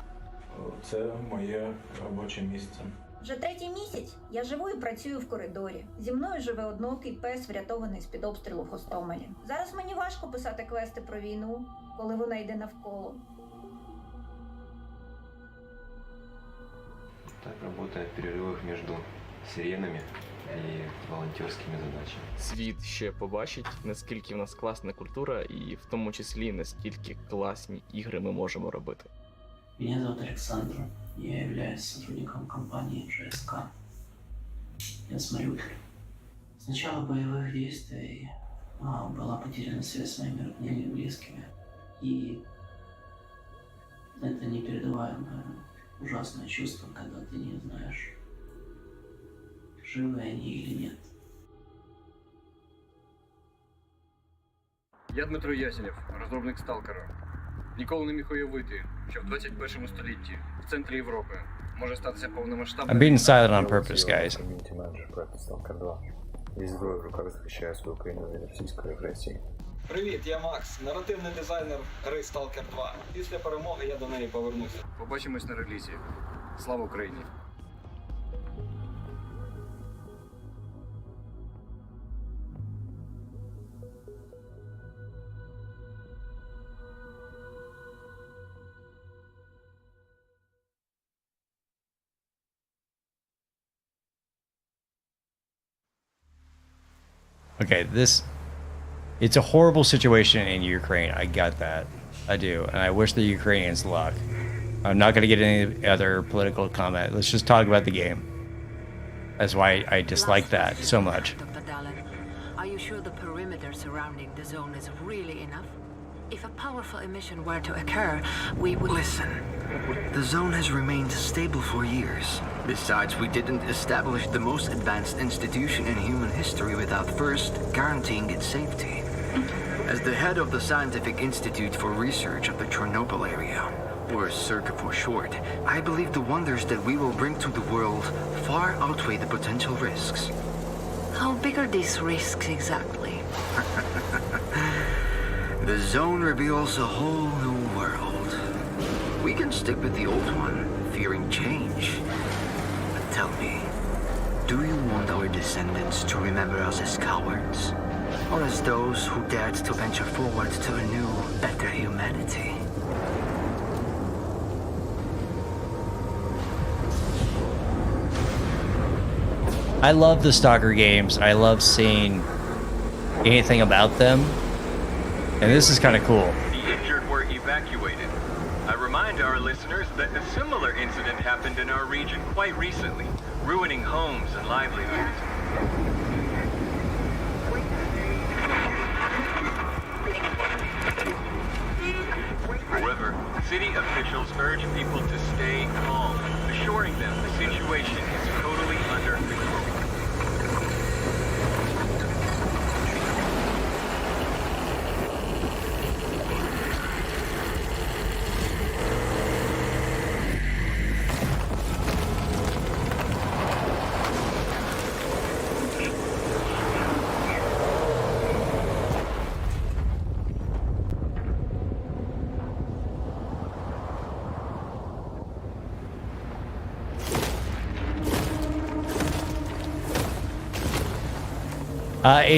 Це моє робоче місце. Вже 3-й місяць я живу і працюю в коридорі. Зі мною живе одноокий пес, врятований з-під обстрілу в Гостомелі. Зараз мені важко писати квести про війну, коли вона йде навколо. Так работает в перерывах между сиренами і волонтерськими задачами. Світ ще побачить, наскільки в нас класна культура, і в тому числі, наскільки класні ігри ми можемо робити. Меня зовут Александр, я являюсь сотрудником компании ЖСК. Я с Мариуполя. С начала боевых действий была потеряна связь с моими родными и близкими. И это непередаваемое, ужасное чувство, когда ты не знаешь, живы они или нет. Я Дмитро Ясенєв, розробник Сталкера. Ніколи не міг уявити, що в 21 столітті в центрі Європи може статися повномасштабна... I'm being silent on purpose, guys. Ком'юніті менеджер проекту Stalker 2. Зі зброєю в руках захищаю свою країну від російської агресії. Привіт, я Макс, наративний дизайнер гри Stalker 2. Після перемоги я до неї повернуся. Побачимось на релізі. Слава Україні! Okay, it's a horrible situation in Ukraine. I got that. I do. And I wish the Ukrainians luck. I'm not going to get any other political comment. Let's just talk about the game. That's why I dislike that so much. Dr. Dalek, are you sure the perimeter surrounding the zone is really enough? If a powerful emission were to occur, we would... Listen, the zone has remained stable for years. Besides, we didn't establish the most advanced institution in human history without first guaranteeing its safety. As the head of the Scientific Institute for Research of the Chernobyl area, or CERCA for short, I believe the wonders that we will bring to the world far outweigh the potential risks. How big are these risks exactly? The zone reveals a whole new world. We can stick with the old one, fearing change. But tell me, do you want our descendants to remember us as cowards? Or as those who dared to venture forward to a new, better humanity? I love the Stalker games. I love seeing anything about them. And this is kind of cool. The injured were evacuated. I remind our listeners that a similar incident happened in our region quite recently, ruining homes and livelihoods. However, city officials urge people to stay calm, assuring them the situation is totally under control.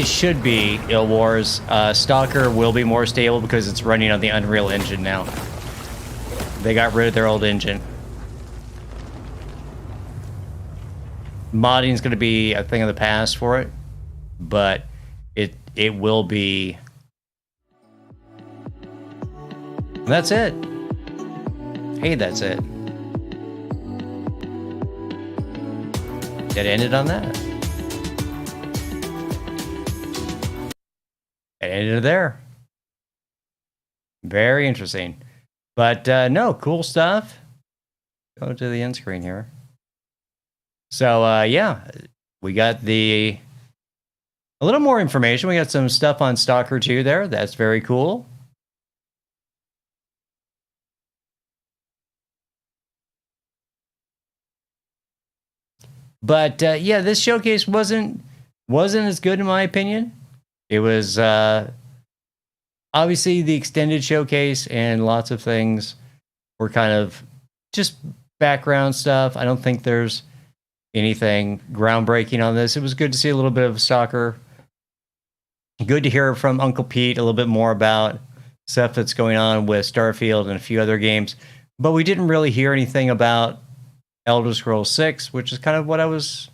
It should be Ill Wars. Stalker will be more stable because it's running on the Unreal Engine now. They got rid of their old engine. Modding is going to be a thing of the past for it, but it will be. And that's it. Hey, that's it. It ended on that. It ended there. Very interesting. But no, cool stuff. Go to the end screen here. So yeah, we got a little more information. We got some stuff on Stalker 2 there. That's very cool. But yeah, this showcase wasn't as good in my opinion. It was obviously the extended showcase and lots of things were kind of just background stuff. I don't think there's anything groundbreaking on this. It was good to see a little bit of Stalker. Good to hear from Uncle Pete a little bit more about stuff that's going on with Starfield and a few other games. But we didn't really hear anything about Elder Scrolls 6, which is kind of what I was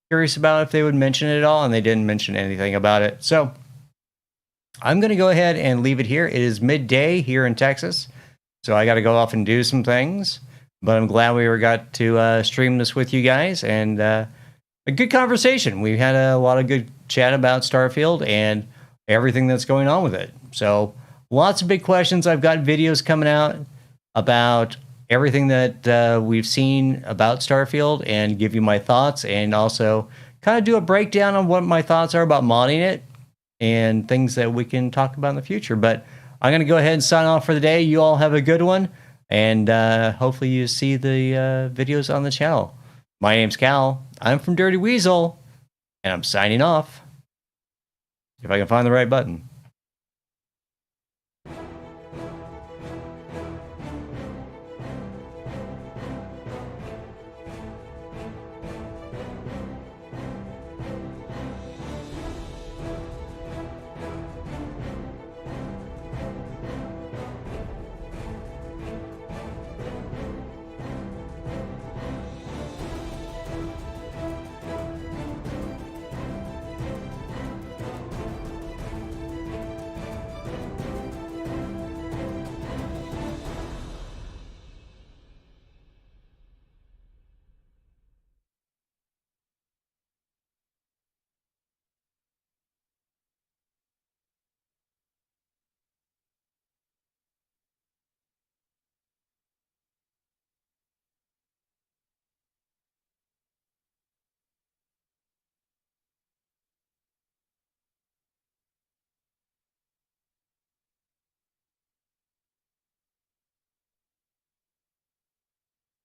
curious about if they would mention it at all, and they didn't mention anything about it. So I'm going to go ahead and leave it here. It is midday here in Texas, so I got to go off and do some things. But I'm glad we got to stream this with you guys, and a good conversation. We had a lot of good chat about Starfield and everything that's going on with it. So lots of big questions. I've got videos coming out about everything that we've seen about Starfield and give you my thoughts, and also kind of do a breakdown on what my thoughts are about modding it and things that we can talk about in the future. But I'm going to go ahead and sign off for the day. You all have a good one, and hopefully you see the videos on the channel. My name's Cal. I'm from Dirty Weasel, and I'm signing off. If I can find the right button.